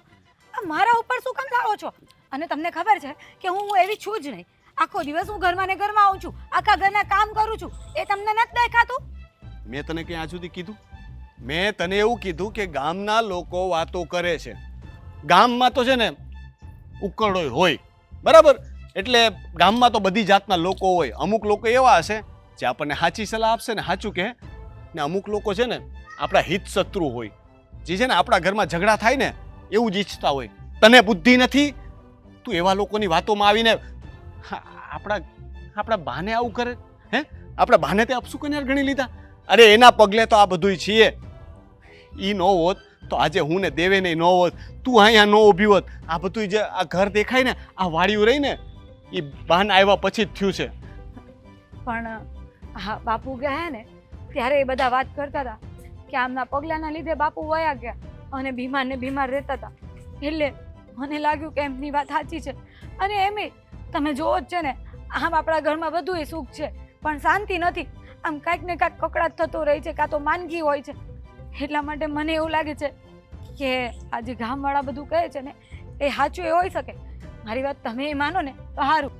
આ મારા ઉપર શું કામ લાવો છો? અને તમને ખબર છે કે હું એવી છું જ નહીં. આખો દિવસ હું ઘરમાં ને ઘરમાં આવું છું, આખા ઘરના કામ કરું છું. એ તમને નથી દેખાતું? મેં તને ક્યાં આજ સુધી કીધું? મેં તને એવું કીધું કે ગામના લોકો વાતો કરે છે. ગામમાં તો છે ને ઉકળોય હોય, બરાબર? એટલે ગામમાં તો બધી જાતના લોકો હોય. અમુક લોકો એવા હશે જે આપણને સાચી સલાહ આપશે ને સાચું કહે, ને અમુક લોકો છે ને આપણા હિત શત્રુ હોય, જે છે ને આપણા ઘરમાં ઝઘડા થાય ને એવું જ ઈચ્છતા હોય. તને બુદ્ધિ નથી? તું એવા લોકોની વાતોમાં આવીને આપણા બાને આવું કરે? હે આપણા બાને તે અપસુકન્યાર ગણી લીધા? અરે એના પગલે તો આ બધુંય છીએ. ઈ ન હોત તો આજે હું ને દેવે નહીં ન હોત, તું અહીંયા ન ઊભી હોત. આ બધું જે આ ઘર દેખાય ને, આ વાડિયું રહી ને, એ બાન આવ્યા પછી જ થયું છે. પણ હા, બાપુ ગયા ને ત્યારે એ બધા વાત કરતા હતા કે આમના પગલાના લીધે બાપુ વયા ગયા અને બીમાર ને બીમાર રહેતા હતા. એટલે મને લાગ્યું કે એમની વાત સાચી છે. અને એમે તમે જોવો જ છે ને, આમ આપણા ઘરમાં બધું સુખ છે પણ શાંતિ નથી. આમ કાંઈક ને કાંઈક કકડાટ થતો રહે છે, કાં તો માંદગી હોય છે. એટલા માટે મને એવું લાગે છે કે આ જે ગામવાળા બધું કહે છે ને એ સાચું એ હોઈ શકે. મારી વાત તમે એ માનો ને તો સારું.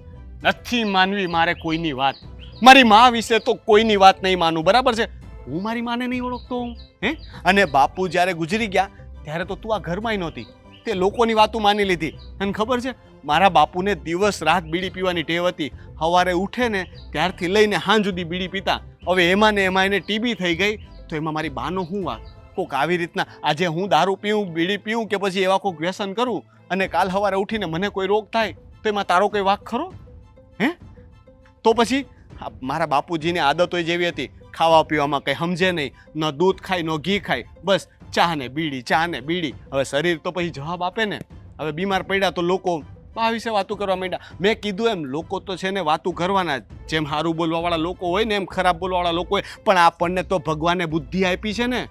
નથી માનવી મારે કોઈની વાત. મારી મા વિશે તો કોઈની વાત નહીં માનું, બરાબર છે? હું મારી માને નહીં ઓળખતો હું? હે અને બાપુ જ્યારે ગુજરી ગયા ત્યારે તો તું આ ઘરમાં નહોતી, તે લોકોની વાતો માની લીધી. અને ખબર છે મારા બાપુને દિવસ રાત બીડી પીવાની ટેવ હતી. સવારે ઉઠે ને ત્યારથી લઈને સાંજ સુધી બીડી પીતા. હવે એમાં ને એમાં એને ટીબી થઈ ગઈ, તો એમાં મારી બાનો શું વાત? કોક આવી રીતના આજે હું દારૂ પીઉં, બીડી પીઉં કે પછી એવા કોઈક વ્યસન કરું અને કાલ સવારે ઉઠીને મને કોઈ રોગ થાય તો એમાં તારો કોઈ વાંક ખરો? હે? તો પછી મારા બાપુજીની આદતો જેવી હતી, ખાવા પીવામાં કંઈ સમજે નહીં, ન દૂધ ખાય ન ઘી ખાય, બસ ચા ને બીડી, ચા ને બીડી. હવે શરીર તો પછી જવાબ આપે ને. હવે બીમાર પડ્યા તો લોકો આ વિશે વાતું કરવા માંડ્યા. મેં કીધું એમ લોકો તો છે ને વાતું કરવાના જ. જેમ સારું બોલવાવાળા લોકો હોય ને એમ ખરાબ બોલવાવાળા લોકો હોય, પણ આપણને તો ભગવાને બુદ્ધિ આપી છે ને.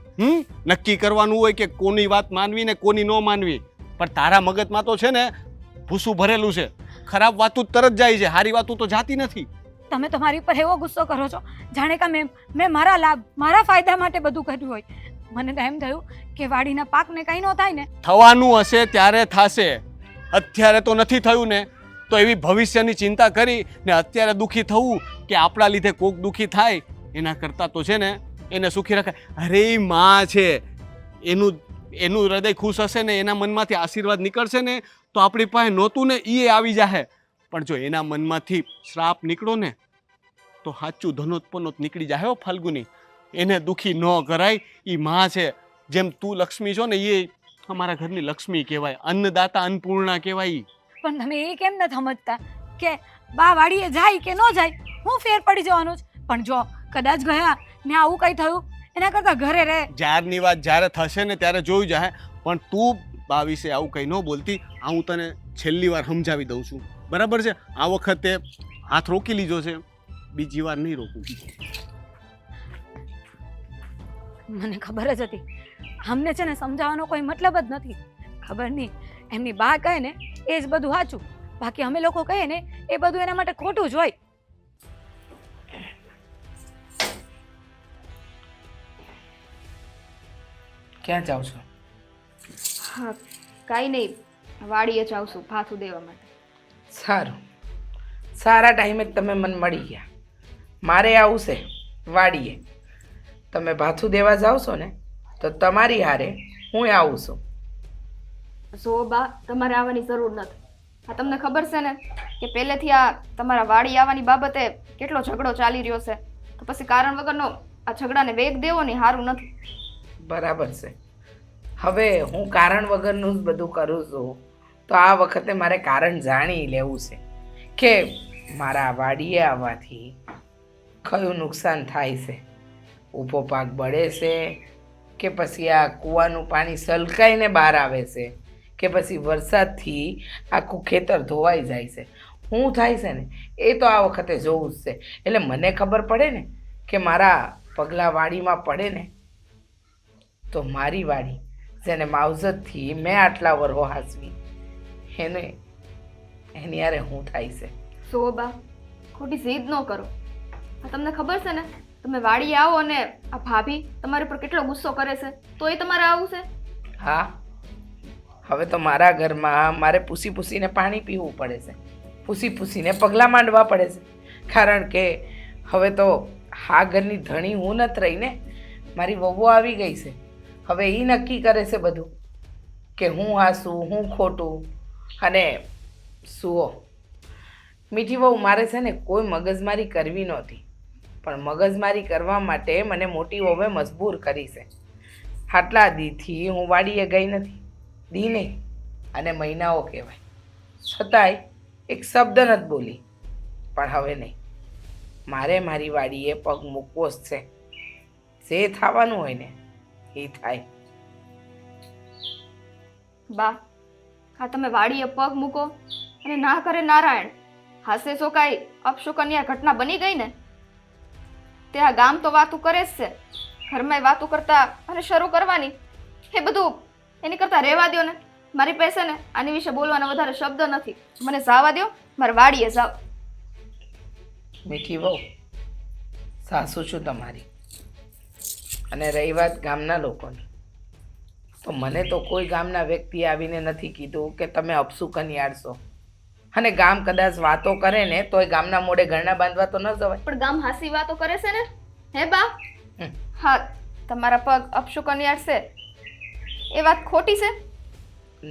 નક્કી કરવાનું હોય કે કોની વાત માનવી ને કોની ન માનવી. પણ તારા મગજમાં તો છે ને ભૂસું ભરેલું છે. ખરાબ વાતું તરત જાય છે, સારી વાતું તો જાતી નથી. તમે તો મારી પર એવો ગુસ્સો કરો છો જાણે કે મેં મારા લાભ, મારા ફાયદા માટે બધું કર્યું હોય. મને તો એમ થયું કે વાડીના પાકને કંઈ ન થાય ને. થવાનું હશે ત્યારે થશે. અત્યારે તો નથી થયું ને, તો એવી ભવિષ્યની ચિંતા કરી ને અત્યારે દુઃખી થવું કે આપણા લીધે કોક દુઃખી થાય, એના કરતાં તો છે ને એને સુખી રખાય. અરે માં છે, એનું હૃદય ખુશ હશે ને, એના મનમાંથી આશીર્વાદ નીકળશે ને તો આપણી પાસે નહોતું ને એ આવી જાહે. પણ જો એના મનમાંથી શ્રાપ નીકળો ને તો સાચું ધનોત્પન્નોત નીકળી જાય. હો ફાલ્ગુની, એને દુઃખી ન કરાય. એ માં છે, જેમ તું લક્ષ્મી છો ને એ અમારા ઘરની લક્ષ્મી કહેવાય, અન્નદાતા અન્નપૂર્ણા કહેવાય. પણ તમે એ કેમ નથી સમજતા કે બા વાડીએ જાય કે ન જાય, હું ફેર પડી જવાનું જ. પણ જો કદાચ ગયા ને આવું કંઈ થયું, એના કરતાં ઘરે રહે. જ્યારની વાત જ્યારે થશે ને ત્યારે જોઈ જાય. પણ તું બા વિશે આવું કંઈ ન બોલતી. આ હું તને છેલ્લી વાર સમજાવી દઉં છું, બરાબર છે? આ વખતે હાથ રોકી લીધો છે, બીજી વાર નહીં રોકું. મને ખબર જ હતી અમને છે ને સમજાવવાનો કોઈ મતલબ જ નથી. ખબર નહીં એમની બા કહે ને એ જ બધું સાચું, બાકી અમે લોકો કહીએ ને એ બધું એના માટે ખોટું જ હોય. ક્યાં જાઓ છો? હા કાંઈ નહીં, વાડીએ જાઉં છું ભાથું દેવા માટે. સારું, સારા ટાઈમે જ તમે મને મળી ગયા. મારે આવું છે વાડીએ. તમે ભાથું દેવા જાઓ છો ને તો તમારી હારે હું આવું છું. જો બા, તમારે આવવાની જરૂર નથી. આ તમને ખબર છે ને કે પહેલેથી આ તમારા વાડી આવવાની બાબતે કેટલો ઝઘડો ચાલી રહ્યો છે, તો પછી કારણ વગરનો આ ઝઘડાને વેગ દેવો ને સારું નથી. બરાબર છે. હવે હું કારણ વગરનું જ બધું કરું છું, તો આ વખતે મારે કારણ જાણી લેવું છે કે મારા વાડીએ આવવાથી કયું નુકસાન થાય છે. ઊભો પાક બળે છે કે પછી આ કૂવાનું પાણી સલકાઈને બહાર આવે છે કે પછી વરસાદથી આખું ખેતર ધોવાઈ જાય છે. શું થાય છે ને એ તો આ વખતે જોવું જ છે. એટલે મને ખબર પડે ને કે મારા પગલાં વાડીમાં પડે ને તો મારી વાડી જેને માવજતથી મેં આટલા વરહો હાંસવી એની યારે શું થાય છે. જો બા, ખોટી જીદ ન કરો. આ તમને ખબર છે ને તમે વાડીએ આવો અને આ ભાભી તમારી પર કેટલો ગુસ્સો કરે છે, તો એ તમારે આવું છે? હા, હવે તો મારા ઘરમાં મારે પૂછી પૂછીને પાણી પીવું પડે છે, પૂછી પૂછીને પગલાં માંડવા પડે છે. કારણ કે હવે તો હા ઘરની ધણી હું નથી રહી ને, મારી વહુ આવી ગઈ છે. હવે એ નક્કી કરે છે બધું કે હું હાસું, હું ખોટું અને સુઓ. મીઠી વહુ, મારે છે ને કોઈ મગજમારી કરવી નહોતી, પણ મગજમારી કરવા માટે મને મોટી વહુએ મજબૂર કરી છે. આટલા દીથી હું વાડીએ ગઈ નથી, દી નહીં અને મહિનાઓ કહેવાય, છતાંય એક શબ્દ નથી બોલી. પણ હવે નહીં, મારે મારી વાડીએ પગ મૂકવો જ છે. જે થવાનું હોય ને એ થાય. બા, હા તમે વાડીએ પગ મૂકો અને ના કરે નારાયણ. હાસે શું કાંઈ અપશુકન્યા ઘટના બની ગઈ ને તે આ ગામ તો વાતું કરે જ છે, ઘરમાં વાતું કરતા અને શરૂ કરવાની એ બધું એની કરતા રહેવા દો ને. મારી પાસે ને આની વિશે બોલવાના વધારે શબ્દ નથી. મને જવા દો, મારે વાડીએ જાવ. મીઠી વહુ, સાસુ છું તમારી. અને રહી વાત ગામના લોકોની, તો મને તો કોઈ ગામના વ્યક્તિ આવીને નથી કીધું કે તમે અપશુકનિયાળ છો. અને ગામ કદાચ વાતો કરે ને તોય ગામના મોઢે ઘરના બાંધવા તો ન જવાય. પણ ગામ હાસી વાતો કરે છે ને હે બા? હા, તમારા પગ અપશુકનિયાળ છે એ વાત ખોટી છે?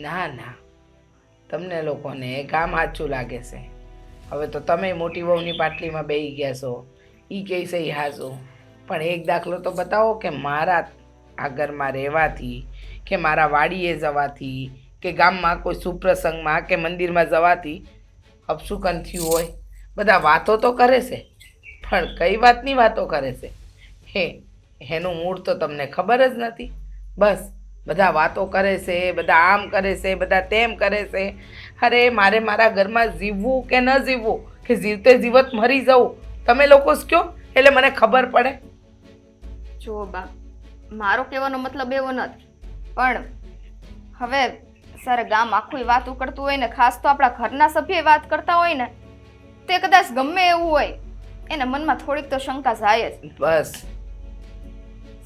ના ના, તમને લોકોને કામ સાચું લાગે છે. હવે તો તમે મોટી વહુની પાટલીમાં બેસી ગયા છો, એ કહે છે એ હાચું. પણ એક દાખલો તો બતાવો કે મારા આ ઘરમાં રહેવાથી, કે મારા વાડીએ જવાથી, કે ગામમાં કોઈ સુપ્રસંગમાં કે મંદિરમાં જવાથી અપશુકન થયું હોય. બધા વાતો તો કરે છે, પણ કઈ વાતની વાતો કરે છે એનું મૂળ તો તમને ખબર જ નથી. બસ બધા વાતો કરે છે, બધા આમ કરે છે, બધા તેમ કરે છે. અરે મારે મારા ઘરમાં જીવવું કે ન જીવવું, કે જીવતે જીવત મરી જવું, તમે લોકો જ કહો એટલે મને ખબર પડે. જો બા, મારો કહેવાનો મતલબ એવો નથી, પણ હવે સારા ગામ આખું વાત ઉકળતું હોય ને, ખાસ તો આપણા ઘરના સભ્ય વાત કરતા હોય ને, તે કદાચ ગમે એવું હોય એના મનમાં થોડીક તો શંકા જાય જ. બસ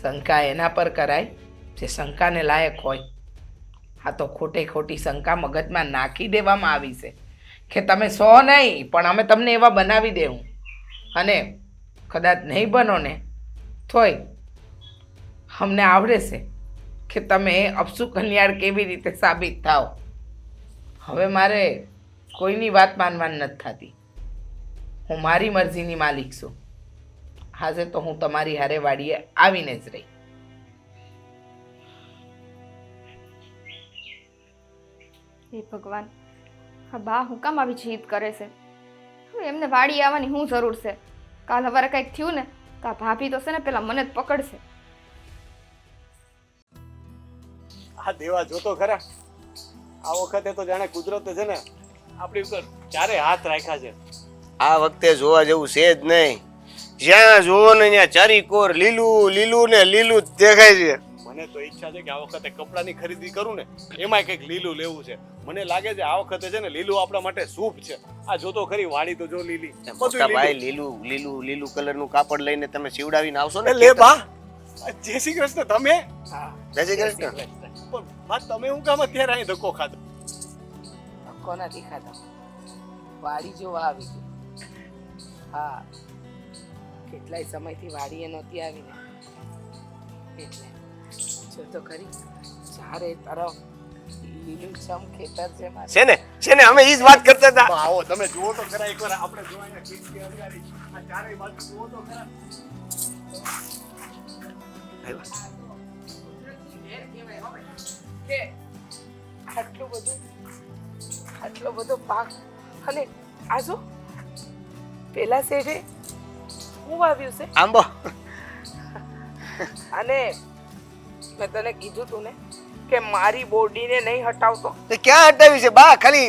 શંકા એના પર કરાય જે શંકાને લાયક હોય. આ તો ખોટે ખોટી શંકા મગજમાં નાખી દેવામાં આવી છે કે તમે સો નહીં પણ અમે તમને એવા બનાવી દેવું, અને કદાચ નહીં બનો ને તોય અમને આવડે છે કે તમે અપશુકનિયાળ કેવી રીતે સાબિત થાઓ. હવે મારે કોઈની વાત માનવાની નથી થતી. હું મારી મરજીની માલિક છું. આજે તો હું તમારી હારે વાડીએ આવીને જ રહી. હે ભગવાન, હા બા હું કામ આવી જીદ કરે છે? હવે એમને વાડી આવવાની શું જરૂર છે? કાલ સવારે કંઈક થયું ને તો આ ભાભી તો છે ને પેલા મને જ પકડશે. આ દેવા જોતો ખરા, આ વખતે તો જાણે કુદરતે છે ને આપણી ઉપર ચારે હાથ રાખ્યા છે. આ વખતે જોવા જેવું છે જ નહીં. જ્યાં જોવો ને ત્યાં ચારીકોર લીલું લીલું ને લીલું જ દેખાય છે. મને તો ઈચ્છા છે કે આ વખતે કપડાની ખરીદી કરું ને એમાંય કંઈક લીલું લેવું છે. મને લાગે છે આ વખતે છે ને લીલું આપણા માટે શુભ છે. આ જોતો ખરી વાડી તો જો લીલી, મોટા ભાઈ લીલું લીલું લીલું કલરનું કાપડ લઈને તમે સીવડાવીને આવશો ને. લે બા, જય શ્રી કૃષ્ણ. તમે જય શ્રી કૃષ્ણ. પણ બા તમે હું કામ અત્યારે અહીં ધક્કો ખાધો? ધક્કો નથી ખાધો, વાડી જોવા આવી છું. હા, કેટલાય સમયથી વાડીએ નહોતી આવીને એટલે જો તો ખરી ચારે તરફ લીલુંછમ ખેતર છે મારે. છે ને અમે ઈ જ વાત કરતા હતા. બા, આવો તમે જુઓ તો ખરા એકવાર. આપણે જોવાના ખીચડી હરિયાળી આ ચારેય બાજુ જુઓ તો ખરા. કે આટલો બધો પાક, અને આ જો પેલા શેઠે હું વાવ્યું છે. આંબો. અને મેં તને કીધું તું ને કે મારી બોડીને નહીં હટાવતો. તે ક્યાં હટાવી છે બા? ખાલી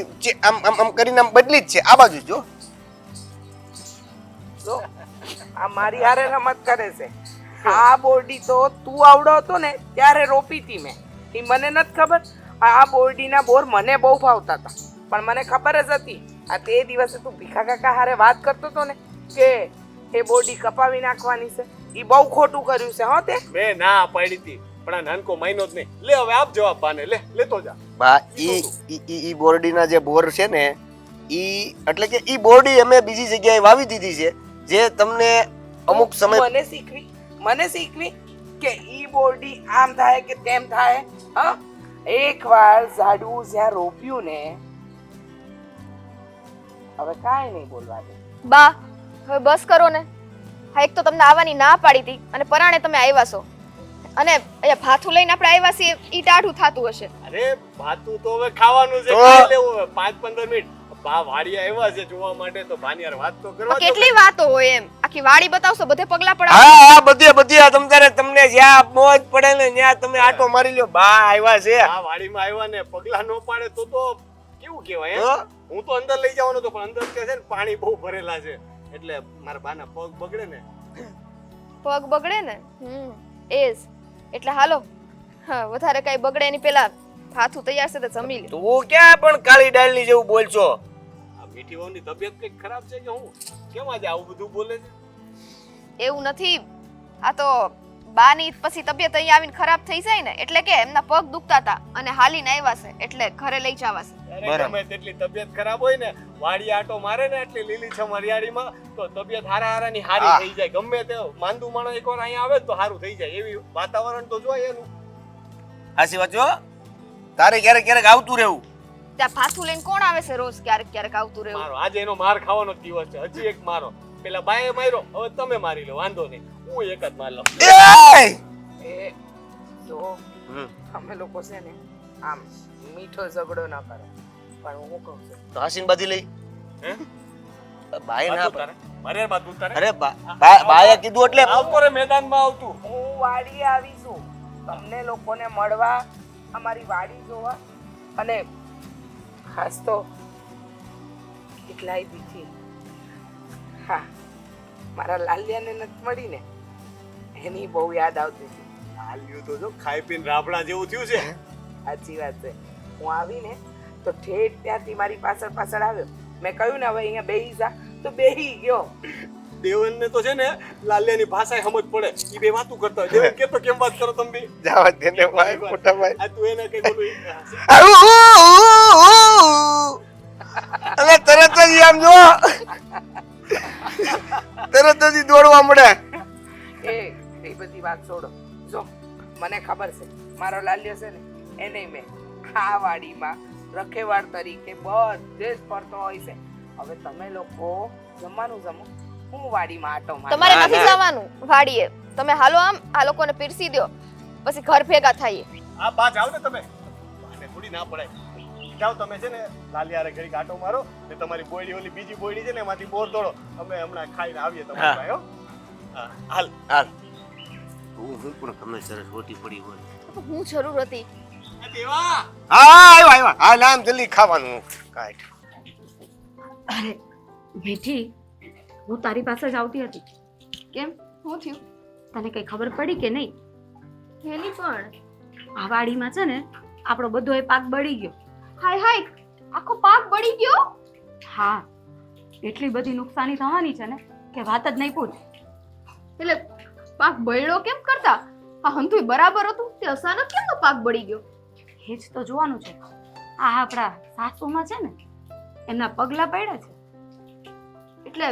આમ આમ આમ કરીને આમ બદલી જ છે. આ બાજુ જો. જો આ મારી હારે રમત કરે છે. આ બોરડી તો તું આવડો હતો ને ત્યારે રોપી હતી મેં. એ મને નથી ખબર. આ બોરડીના બોર મને બહુ ભાવતા હતા, પણ મને ખબર જ હતી. આ તે દિવસે તું ભીખા કાકા હારે વાત કરતો હતો ને કે એ બોરડી કપાવી નાખવાની છે, એ બહુ ખોટું કર્યું છે. હો તે મેં ના પાડી હતી, પણ આ નાનકો મહિનો જ નહીં. લે હવે આપ જવાબ બાને, લેતો જા. બા ઈ બોરડીના જે બોર છે ને ઈ એટલે કે ઈ બોરડી અમે બીજી જગ્યાએ વાવી દીધી છે, જે તમને અમુક સમય મને શીખવી કે ઈ બોરડી આમ થાય કે તેમ થાય. હા, એકવાર ઝાડવું જ્યાં રોપ્યું ને, હવે કાંઈ નહીં બોલવા દે. બા હવે બસ કરો ને. હા, એક તો તમને આવવાની ના પાડી હતી અને પરાણે તમે આવ્યા છો, અને અહીંયા ભાથું લઈને આપણે આવ્યા છીએ ઈ ટાઢું થાતું હશે. અરે ભાતું તો હવે ખાવાનું છે, ખાઈ લેવું હવે 5-15 મિનિટ. બા વાડી આવ્યા છે જોવા માટે, તો ભાની યાર વાત તો કરવા દો. કેટલી વાતો હોય એમ? આખી વાડી બતાવશો, બધે પગલા પડાવ. હા બધી તમને જ્યાં મોજ પડે ને ત્યાં તમે આટો મારી લ્યો. બા આવ્યા છે. આ વાડીમાં આવ્યા ને પગલા નો પાડે તો કેવું કહેવાય? હું તો અંદર લઈ જવાનો હતો, પણ અંદર કે છે ને પાણી બહુ ભરેલા છે, એટલે મારા બાના પગ બગડે ને. પગ બગડે ને? એ જ. એટલે હાલો, હા, વધારે કઈ બગડે એની પેલા ભાથું તૈયાર છે તો જમી લે. તું ક્યાં પણ કાળી ડાળની જેવું બોલશો? આ મીઠી વહુની તબિયત કઈક ખરાબ છે કે હું? કેમ આજે આવું બધું બોલે છે? એવું નથી, આ તો બાની પછી તબિયત અહીં આવીને ખરાબ થઈ જાય ને, એટલે કે એમના પગ દુખતા હતા અને હાલીને આવ્યા છે, એટલે ઘરે લઈ જવા છે. અરે ગમે તેટલી તબિયત ખરાબ હોય ને, વાડી આટો મારે ને એટલી લીલીછમ હરિયાળીમાં તો તબિયત હારાની હારી થઈ જાય. ગમે તે માંદુ માણસ એકવાર અહીંયા આવે તો સારું થઈ જાય. એવી વાતાવરણ તો જોઈએ એનું. હાસી વાત જો. તારે ક્યારેક આવતું રહેવું. ત્યાં પાછું લઈને કોણ આવે છે રોજ ક્યારેક ક્યારેક આવતું રહેવું? મારો આજે એનો માર ખાવાનો જ દિવસ છે. હજી એક મારો. પેલા બાએ માર્યો, હવે તમે મારી લો, વાંધો નહીં. હું એક જ માર લઉં. એ જો અમે લોકો છે ને આમ મીઠો ઝઘડો ના કરે, પણ હું કહું છું તો હસીન બાજી લઈ હે? ભાઈ ના બાતું તારે? મારે બાતું તારે? અરે બાએ કીધું એટલે આવતો રે મેદાનમાં આવતું. હું વાડીએ આવીશું તમને લોકોને મળવા, અમારી વાડી જોવા, અને ખાસ તો કેટલાય દીથી હા મારા લાલિયાને નથી મળી ને એની બહુ યાદ આવતી હતી. હાલ્યું તો જો ખાઈ પીને રાબડા જેવું થયું છે. સાચી વાત છે. હું આવીને તો ઠેઠ ત્યાંથી મારી પાછળ પાછળ આવ્યો. મેં કહ્યું ને હવે અહીંયા બેહી જા, તો બેહી ગયો. દેવનને તો છે ને લાલિયાની ભાષા સમજ પડે. ઈ બે વાતું કરતા હોય. દેવન કેતો કેમ વાત કરો તમે બે? જાવા દે ને ભાઈ મોટા ભાઈ. આ તું એને કઈ બોલું અલે તરત જ આમ જો તરત જ દોડવા મળે. એ બધી વાત છોડો. જો મને ખબર છે મારો લાલ્યો છે ને એને મેં આ વાડીમાં રખેવાળ તરીકે બધે જ ફરતો હોય છે. હવે તમે લોકો જમવાનું જમો, હું વાડીમાં આટો મારું. તમારે નથી જવાનું વાડીએ. તમે હાલો આમ આ લોકોને પીરસી દો, પછી ઘર ભેગા થઈએ. આ બા જાવ ને તમે. બાને થોડી ના પડાય. જાવ તમે છે ને લાલિયારે ઘડી કાંટો મારો ને તમારી બોયડી ઓલી બીજી બોયડી છે ને એમાંથી બોર તોડો. અમે હમણાં ખાઈને આવીએ તમારી પાસે હો. હા હાલ હાલ હું પણ તમે સરસ રોટી પડી હોય. હું જરૂર હતી. આ દેવા હા આવ્યો આવ્યો. હા નામ જલ્દી ખાવાનું કાઢ. અરે બેઠી, હું તારી પાસે જ આવતી હતી. કેમ? શું થયું? તને કઈ ખબર પડી કે નહીં? એની પણ આ વાડીમાં છે ને આપણો બધો એ પાક બળી ગયો. હાય હાય, આખો પાક બળી ગયો? હા, એટલી બધી નુકસાની થવાની છે ને કે વાત જ નહીં પૂછ. એટલે પાક બળ્યો કેમ કરતા? આ હંતુય બરાબર હતું, તે અચાનક કેમ પાક બળી ગયો? એ જ તો જોવાનું છે. આ આપણા સાસુમાં છે ને એમના પગલા પડ્યા છે. એટલે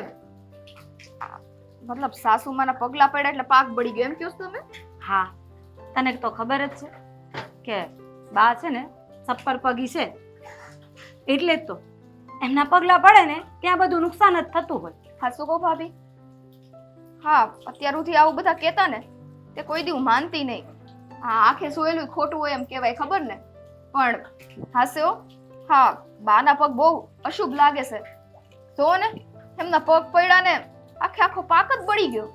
મતલબ સાસુમાના પગલા પડ્યા એટલે પાક બળી ગયો એમ કહો છો તમે? હા, તને તો ખબર જ છે કે બા છે ને સપ્પર પગી છે, એટલે જ તો એમના પગલા પડે ને ત્યાં બધું નુકસાન જ થતું હોય. હા શું કહો ભાભી? હા, અત્યાર સુધી આવું બધા કહેતા ને તે કોઈ દી હું માનતી નહીં. હા, આંખે સોયેલું ખોટું હોય એમ કહેવાય, ખબર ને? પણ હાસ્યો, હા બાના પગ બહુ અશુભ લાગે છે. જો ને એમના પગ પડ્યા ને આખો પાક જ બળી ગયો.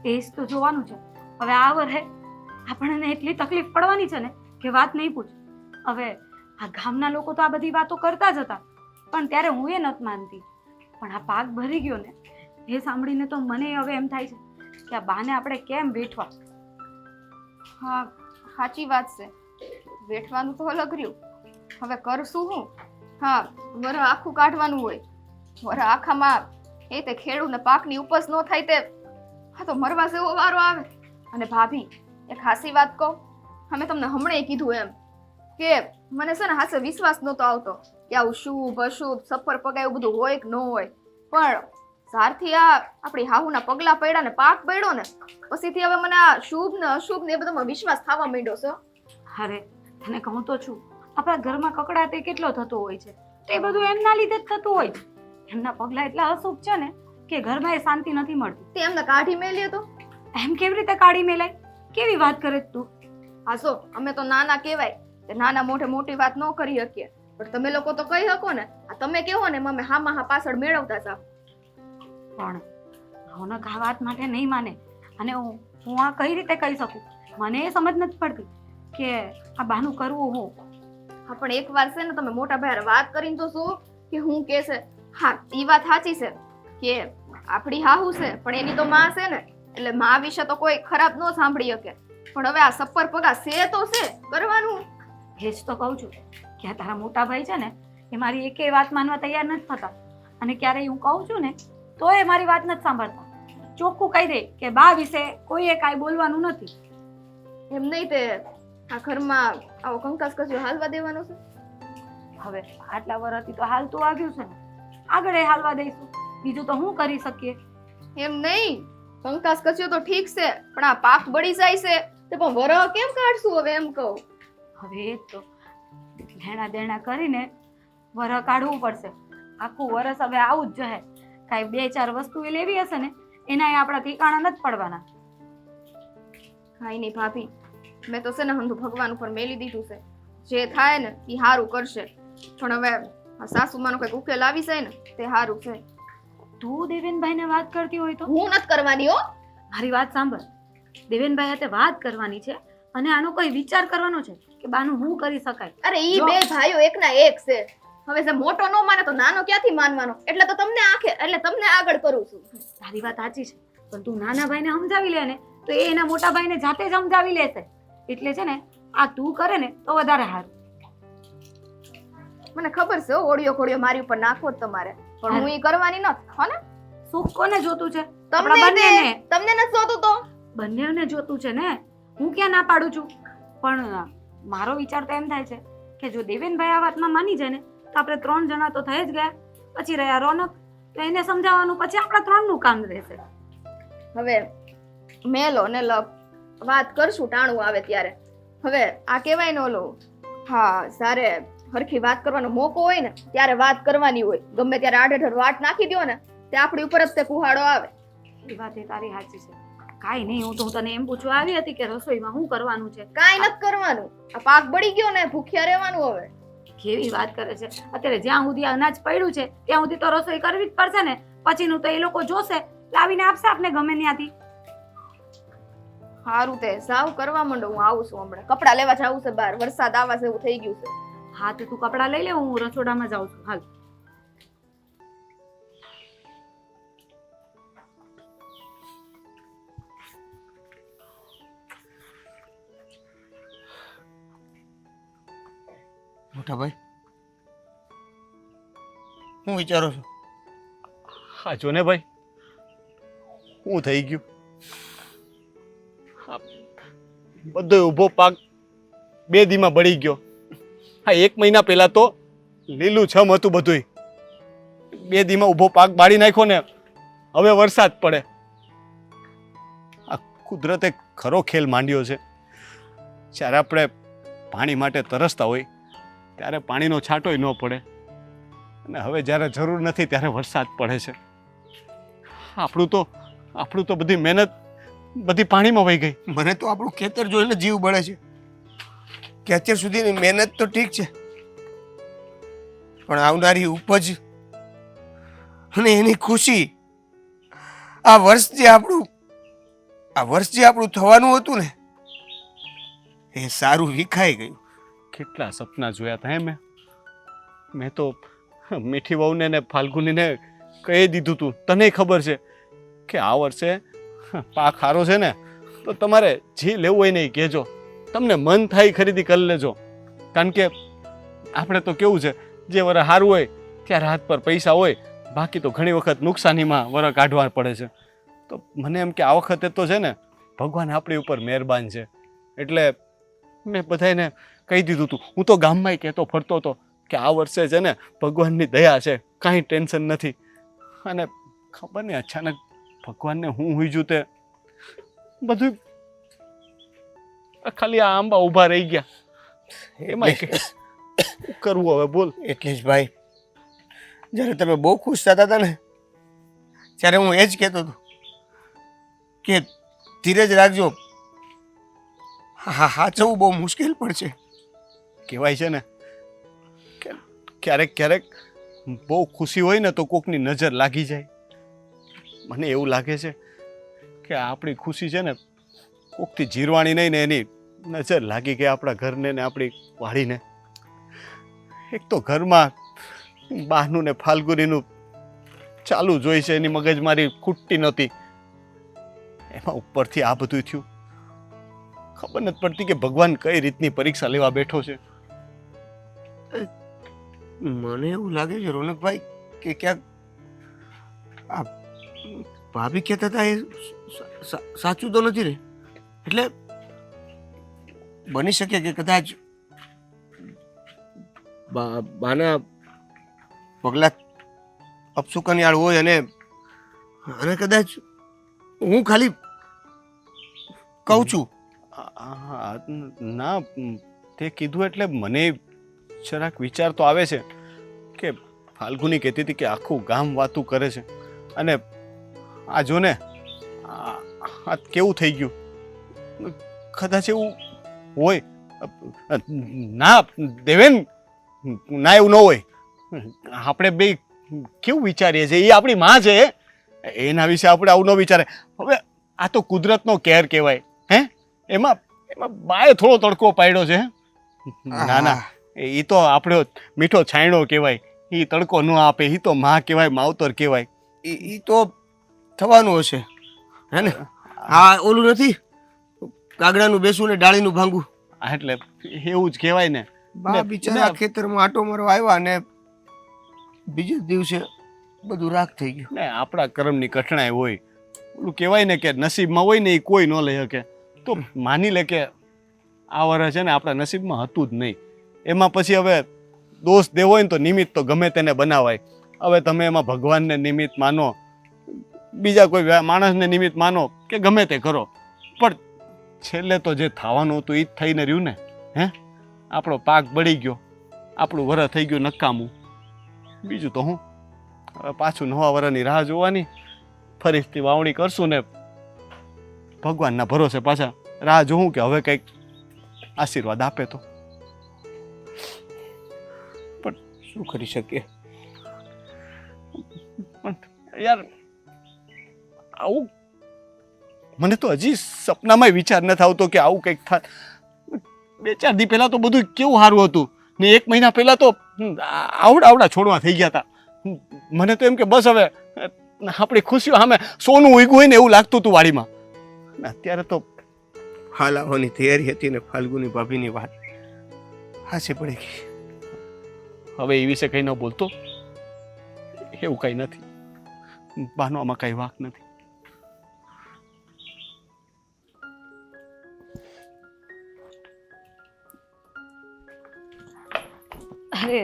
એ જ તો જોવાનું છે. હવે આ વરહે આપણને એટલી તકલીફ પડવાની છે ને કે વાત નહીં પૂછ. હવે આ ગામના લોકો તો આ બધી વાતો કરતા જ હતા, પણ ત્યારે હું એ નથી માનતી. પણ આ પાક ભરી ગયો ને એ સાંભળીને તો મને હવે એમ થાય છે કે આ બાને આપણે કેમ વેઠવા. હા સાચી વાત છે, વેઠવાનું તો અલગ રહ્યું. હવે કરશું હું? હા, વરહ આખું કાઢવાનું હોય. વરહ આખામાં એ તે ખેડૂને પાકની ઉપજ ન થાય તે હા તો મરવા જેવો વારો આવે. અને ભાભી એક ખાસી વાત કહું, અમે તમને હમણાં કીધું એમ કે મને છે ને હાસે વિશ્વાસ નહોતો આવતો કે આવું શુભ અશુભ સફર પગાય એવું બધું હોય કે ન હોય. પણ જ્યારથી આ આપણી હાહુના પગલા પડ્યા ને પાક પડ્યો ને પછીથી હવે મને આ શુભ ને અશુભ ને એ બધામાં વિશ્વાસ થવા માંડ્યો છે. અરે તને કહું તો છું, આપણા ઘરમાં કકડાટ એ કેટલો થતો હોય છે, તો એ બધું એમના લીધે જ થતું હોય છે. એમના પગલા એટલા અશુભ છે ને કે ઘરમાં એ શાંતિ નથી મળતી. તે એમને કાઢી મેલ્યો તો એમ કેવી રીતે કાઢી મેલાય? કેવી વાત કરે તું? હાસો, અમે તો નાના કહેવાય, તે નાના મોઢે મોટી વાત ન કરી શકીએ, પણ તમે લોકો તો કહી શકો ને. આ તમે કહો ને અમે હામાં હા પાછળ મેળવતા જાવ. પણ રોનક આ વાત માટે નહીં માને, અને હું આ કઈ રીતે કહી શકું? મને એ સમજ નથી પડતી કે આ બાનું કરવું હું. હા પણ એક વાર છે ને તમે મોટા ભાઈ વાત કરીને તો શું કે હું કે છે. હા એ વાત સાચી છે કે આપણી હાહુ છે પણ એની તો માં છે ને, એટલે માં વિશે તો કોઈ ખરાબ ન સાંભળી શકે. પણ હવે આ સપ્પર પગા છે તો છે કરવાનું. એ જ તો કહું છું કે આ તારા મોટા ભાઈ છે ને એ મારી એકેય વાત માનવા તૈયાર નથી થતા, અને ક્યારેય હું કહું છું ને તો એ મારી વાત નથી સાંભળતા. ચોખ્ખું કહી દે કે બા વિશે કોઈએ કાંઈ બોલવાનું નથી. એમ નહીં તે આ ઘરમાં આવો કંકાસ કસ્યો હાલવા દેવાનો છે? હવે આટલા વર્ષથી તો હાલતું આવ્યું છે ને, આગળ એ હાલવા દઈશું. બીજું તો શું કરી શકીએ? એમ નહીં, કંકાસ કસ્યો તો ઠીક છે, પણ આ પાક બળી જાય છે તે પણ વરહ કેમ કાઢશું હવે એમ કહું. હવે એ જ તો લેણા દેણા કરીને વરહ કાઢવું પડશે. આખું વરસ હવે આવું જ જશે. કાંઈ 2-4 વસ્તુ એ લેવી હશે ને એના આપણા ઠેકાણા નથી પડવાના. કાંઈ નહીં ભાભી, મેં તો છે ને હંધુ ભગવાન ઉપર મેલી દીધું છે. જે થાય ને એ સારું કરશે. પણ હવે આ સાસુમાનો કંઈક ઉકેલ આવી જાય ને તે સારું છે. તું દેવેનભાઈને વાત કરતી હોય તો હું નથી કરવાની હો. મારી વાત સાંભળ. દેવેનભાઈ હાથે વાત કરવાની છે અને આનો કોઈ વિચાર કરવાનો છે કે બાનું હું કરી શકાય. અરે ઈ બે ભાઈઓ એકના એક છે. હવે જે મોટો ન માને તો નાનો ક્યાંથી માનવાનો? એટલે તો તમને આગળ કરું છું. તારી વાત સાચી છે, પણ તું નાના ભાઈને સમજાવી લે ને તો એ એના મોટા ભાઈને જાતે જ સમજાવી લેશે. એટલે છે ને આ તું કરે ને તો વધારે સારું. મને ખબર છે ઓડિયો ખોડિયો મારી ઉપર નાખો જ તમારે, પણ હું ઈ કરવાની નથી. હો ને? સુખ કોને જોતું છે? તમને આપણા બંનેને. તમને નથી જોતું તો બંનેને જોતું છે ને. હું ક્યાં ના પાડું છું, પણ મારો વિચાર તો એમ થાય છે કે જો દેવેનભાઈ આ વાતમાં માની જાય ને તો આપણે 3 જણા તો થઈ જ ગયા. પછી રહ્યા રોનક, તો એને સમજાવવાનું પછી આપણા 3નું કામ રહેશે. હવે મેલો ને વાત કરશું ટાણું આવે ત્યારે. હવે આ કહેવાય ને ઓલું, હા જ્યારે હરખી વાત કરવાનો મોકો હોય ને ત્યારે વાત કરવાની હોય. ગમે ત્યારે આડેધડ વાટ નાખી દો ને તે આપણી ઉપર જ તે કુહાડો આવે. એ વાત એ તારી સાચી છે. કાંઈ નહીં, હું તને એમ પૂછવા આવી હતી કે રસોઈમાં શું કરવાનું છે. કાંઈ નથી કરવાનું. આ પાક બળી ગયો ને ભૂખ્યા રહેવાનું. હવે કેવી વાત કરે છે. અત્યારે જ્યાં સુધી અનાજ પડ્યું છે ત્યાં સુધી તો રસોઈ કરવી જ પડશે ને. પછીનું તો એ લોકો જોશે, લાવીને આપશે આપને ગમે ત્યાંથી. સારું તે સાવ કરવા માંડો. હું આવું છું હમણાં. કપડાં લેવા જાવું છે બહાર. વરસાદ આવા જેવું થઈ ગયું છે. હા તો તું કપડાં લઈ લે, હું રસોડામાં જાઉં છું. હાલ. મોટા ભાઈ, હું વિચારો છો? હા જો ને ભાઈ, શું થઈ ગયું? બધો ઊભો પાક 2 દીમાં બળી ગયો. હા 1 મહિના પહેલા તો લીલું છમ હતું બધુંય. 2 દીમાં ઊભો પાક બાળી નાખ્યો ને હવે વરસાદ પડે. આ કુદરતે ખરો ખેલ માંડ્યો છે. જ્યારે આપણે પાણી માટે તરસતા હોય ત્યારે પાણીનો છાંટોય ન પડે, અને હવે જ્યારે જરૂર નથી ત્યારે વરસાદ પડે છે. આપણું તો બધી મહેનત બધી પાણીમાં વહી ગઈ. મને તો આપણું ખેતર જોઈને જીવ બળે છે કે અત્યાર સુધીની મહેનત તો ઠીક છે, પણ આવનારી ઉપજ અને એની ખુશી, આ વર્ષ જે આપણું થવાનું હતું ને એ સારું વિખાઈ ગયું. કેટલા સપના જોયા હતા મેં તો મીઠી વહુને ને ફાલ્ગુનીને કહી દીધું તું. તને ખબર છે કે આ વર્ષે પાક સારો છે ને તો તમારે જે લેવું હોય ને એ કહેજો. તમને મન થાય ખરીદી કરી લેજો. કારણ કે આપણે તો કેવું છે, જે વરસ સારું હોય ત્યારે હાથ પર પૈસા હોય, બાકી તો ઘણી વખત નુકસાનીમાં વરસ કાઢવા પડે છે. તો મને એમ કે આ વખતે તો છે ને ભગવાન આપણી ઉપર મહેરબાન છે. એટલે મેં બધાને કહી દીધું હતું. હું તો ગામમાં કહેતો ફરતો હતો કે આ વર્ષે છે ને ભગવાનની દયા છે, કાંઈ ટેન્શન નથી. અને ખબર નહીં અચાનક ભગવાનને હું હુઈજું તે બધું ખાલી આ આંબા ઊભા રહી ગયા. એમાં શું કરવું હવે બોલ. એટલે જ ભાઈ, જ્યારે તમે બહુ ખુશ થતા હતા ને ત્યારે હું એ જ કહેતો હતો કે ધીરજ રાખજો. હાચવું બહુ મુશ્કેલ પડશે. કહેવાય છે ને કે ક્યારેક બહુ ખુશી હોય ને તો કોકની નજર લાગી જાય. મને એવું લાગે છે કે આપણી ખુશી છે ને કોકથી જીરવાણી નહીં ને એની નજર લાગી ગઈ આપણા ઘરને ને આપણી વાડીને. એક તો ઘરમાં બહારનું ને ફાલ્ગુનીનું ચાલુ જ હોય છે, એની મગજમારી ખૂટતી નહોતી. એમાં ઉપરથી આ બધું થયું. ખબર નથી પડતી કે ભગવાન કઈ રીતની પરીક્ષા લેવા બેઠો છે. મને એવું લાગે છે રોનકભાઈ કે ક્યાંક આ ભાભી કહેતા હતા એ સાચું તો નથી રે. એટલે બની શકે કે કદાચ બાના પગલા અપસુકનિયાળ હોય અને કદાચ હું ખાલી કહું છું. ના તે કીધું એટલે મને જરાક વિચાર તો આવે છે. કે ફાલ્ગુની કહેતી હતી કે આખું ગામ વાતું કરે છે અને આ જો ને આ કેવું થઈ ગયું. કદાચ એવું હોય. ના દેવેન, ના એવું ન હોય. આપણે બે કેવું વિચારીએ છીએ, એ આપણી માં છે, એના વિશે આપણે આવું ન વિચારે. હવે આ તો કુદરતનો કેર કહેવાય. હે એમાં એમાં બાએ થોડો તડકો પાડ્યો છે. ના ના, એ તો આપણો મીઠો છાંયડો કહેવાય. એ તડકો ન આપે, એ તો માં કહેવાય, માવતર કહેવાય. ઈ તો થવાનું હશે હે ને. હા, ઓલું નથી કાગડાનું બેસવું ને ડાળીનું ભાંગવું. એટલે એવું જ કહેવાય ને. બા બિચારા ખેતરમાં આટો મારવા આવ્યા ને બીજે દિવસે બધું રાખ થઈ ગયું. ને આપણા કર્મની કઠણાઈ હોય. ઓલું કહેવાય ને કે નસીબમાં હોય ને એ કોઈ ન લઈ શકે. તો માની લે કે આ વર્ષ છે ને આપણા નસીબમાં હતું જ નહીં. એમાં પછી હવે દોષ દેવો હોય ને તો નિમિત્ત તો ગમે તેને બનાવાય. હવે તમે એમાં ભગવાનને નિમિત્ત માનો, બીજા કોઈ માણસને નિમિત્ત માનો કે ગમે તે કરો, પણ છેલ્લે તો જે થવાનું હતું એ જ થઈને રહ્યું ને. હે આપણો પાક બળી ગયો, આપણું વરસ થઈ ગયું નકામું. બીજું તો હું હવે પાછું નવા વરસની રાહ જોવાની, ફરીથી વાવણી કરશું ને ભગવાનના ભરોસે પાછા રાહ જોઉં કે હવે કંઈક આશીર્વાદ આપે તો. પણ શું કરી શકીએ પણ યાર આવું મને તો હજી સપનામાં વિચાર નથી આવતો કે આવું કંઈક થાય. 2-4 દી પહેલા તો બધું કેવું સારું હતું ને 1 મહિના પહેલા તો આવડા છોડવા થઈ ગયા હતા. મને તો એમ કે બસ હવે આપણી ખુશીઓ સામે સોનું ઉગ્યું હોય ને એવું લાગતું હતું વાડીમાં. અત્યારે તો હાલ આવવાની તૈયારી હતી ને ફાલ્ગુની ભાભીની વાત હાસે પડી ગઈ. હવે એ વિશે કંઈ ન બોલતો. એવું કંઈ નથી. બાનો આમાં કંઈ વાંક નથી. અરે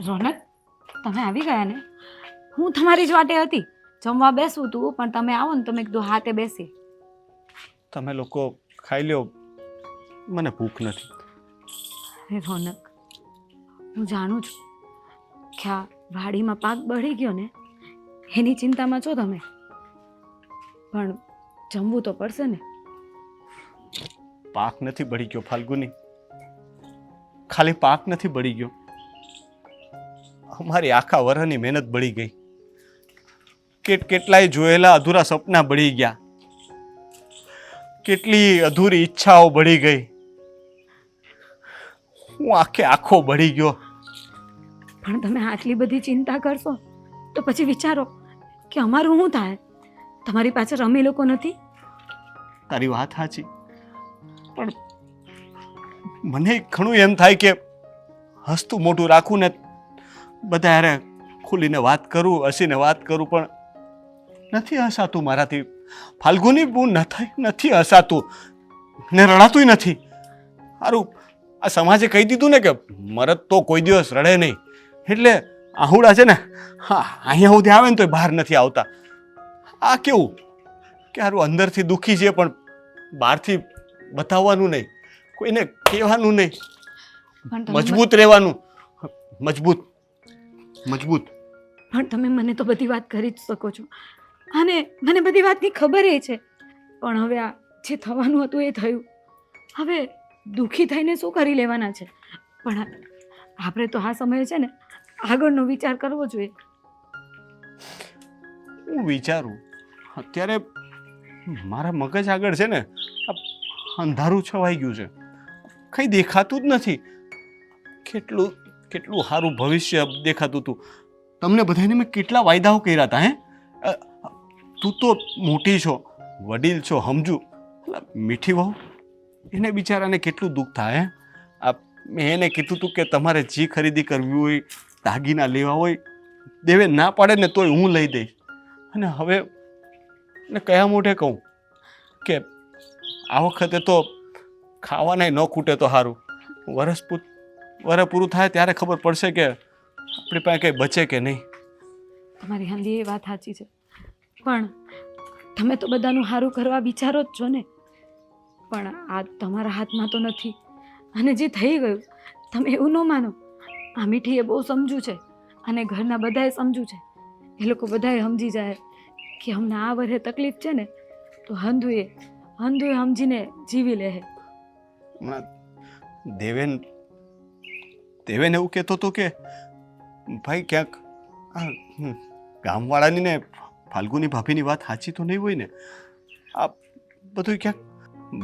રોનક, તમે આવી ગયા ને. હું તમારી જ વાટે હતી. જમવા બેસવું તું પણ તમે આવો ને તો મેં કીધું હાથે બેસી. તમે લોકો ખાઈ લ્યો, મને ભૂખ નથી. અરે રોનક, હું જાણું છું કે આ વાડીમાં પાક બળી ગયો ને એની ચિંતામાં છો તમે, પણ જમવું તો પડશે ને. પાક નથી બળી ગયો ફાલ્ગુની, ખાલી પાક નથી બળી ગયો, અમારી આખા વરહની મહેનત બળી ગઈ. કેટલાય જોયેલા અધૂરા સપના બળી ગયા, કેટલી અધૂરી ઈચ્છાઓ બળી ગઈ. હું આખો બળી ગયો. પણ તમે આટલી બધી ચિંતા કરશો તો પછી વિચારો કે અમારું શું થાય. તમારી પાછળ અમે લોકો નથી. તારી વાત સાચી, પણ મને ઘણું એમ થાય કે હસતું મોઢું રાખું ને બધા યારે ખુલીને વાત કરું, હસીને વાત કરું, પણ નથી હસાતું મારાથી. ફાલ્ગુની હું નથી હસાતું ને રડાતુંય નથી. સારું આ સમાજે કહી દીધું ને કે મરદ તો કોઈ દિવસ રડે નહીં, એટલે આહુડા છે ને હા અહીંયા સુધી આવે ને તો બહાર નથી આવતા. આ કેવું કે સારું અંદરથી દુઃખી છે પણ બહારથી બતાવવાનું નહીં, કોઈને કહેવાનું નહીં, મજબૂત રહેવાનું. મજબૂત. પણ તમે મને તો બધી વાત કરી જ શકો છો અને મને બધી વાતની ખબર એ છે. પણ હવે આ જે થવાનું હતું એ થયું. હવે દુઃખી થઈને શું કરી લેવાના છે. પણ આપણે તો આ સમયે છે ને આગળનો વિચાર કરવો જોઈએ. હું વિચારું અત્યારે મારા મગજ આગળ છે ને અંધારું છવાઈ ગયું છે, કંઈ દેખાતું જ નથી. કેટલું સારું ભવિષ્ય દેખાતું હતું. તમને બધાને મેં કેટલા વાયદાઓ કર્યા હતા. હે તું તો મોટી છો, વડીલ છો, સમજુ. મીઠી વહુ એને બિચારાને કેટલું દુઃખ થાય. હે મેં એને કીધું હતું કે તમારે જે ખરીદી કરવી હોય, દાગીના લેવા હોય, દેવે ના પાડે ને તોય હું લઈ દઈશ. અને હવે ને કયા મોઢે કહું કે આ વખતે તો ખાવાનાય ન ખૂટે તો સારું. વરસ પૂરું થાય ત્યારે ખબર પડશે કે આપણી પાસે કંઈ બચે કે નહીં. તમારી હાંડી એ વાત સાચી છે, પણ તમે તો બધાનું સારું કરવા વિચારો જ છો ને. પણ આ તમારા હાથમાં તો નથી. અને જે થઈ ગયું તમે એવું ન માનો. આ મીઠી એ બહુ સમજુ છે અને ઘરના બધાએ સમજુ છે, એ લોકો બધાએ સમજી જાય કે અમને આ વર્ષે તકલીફ છે ને તો હંધુએ સમજીને જીવી લે. હમણાં દેવેન એવું કહેતો હતો કે ભાઈ ક્યાંક આ ગામવાળાની ને ફાલ્ગુની ભાભીની વાત સાચી તો નહીં હોય ને? આ બધું ક્યાંક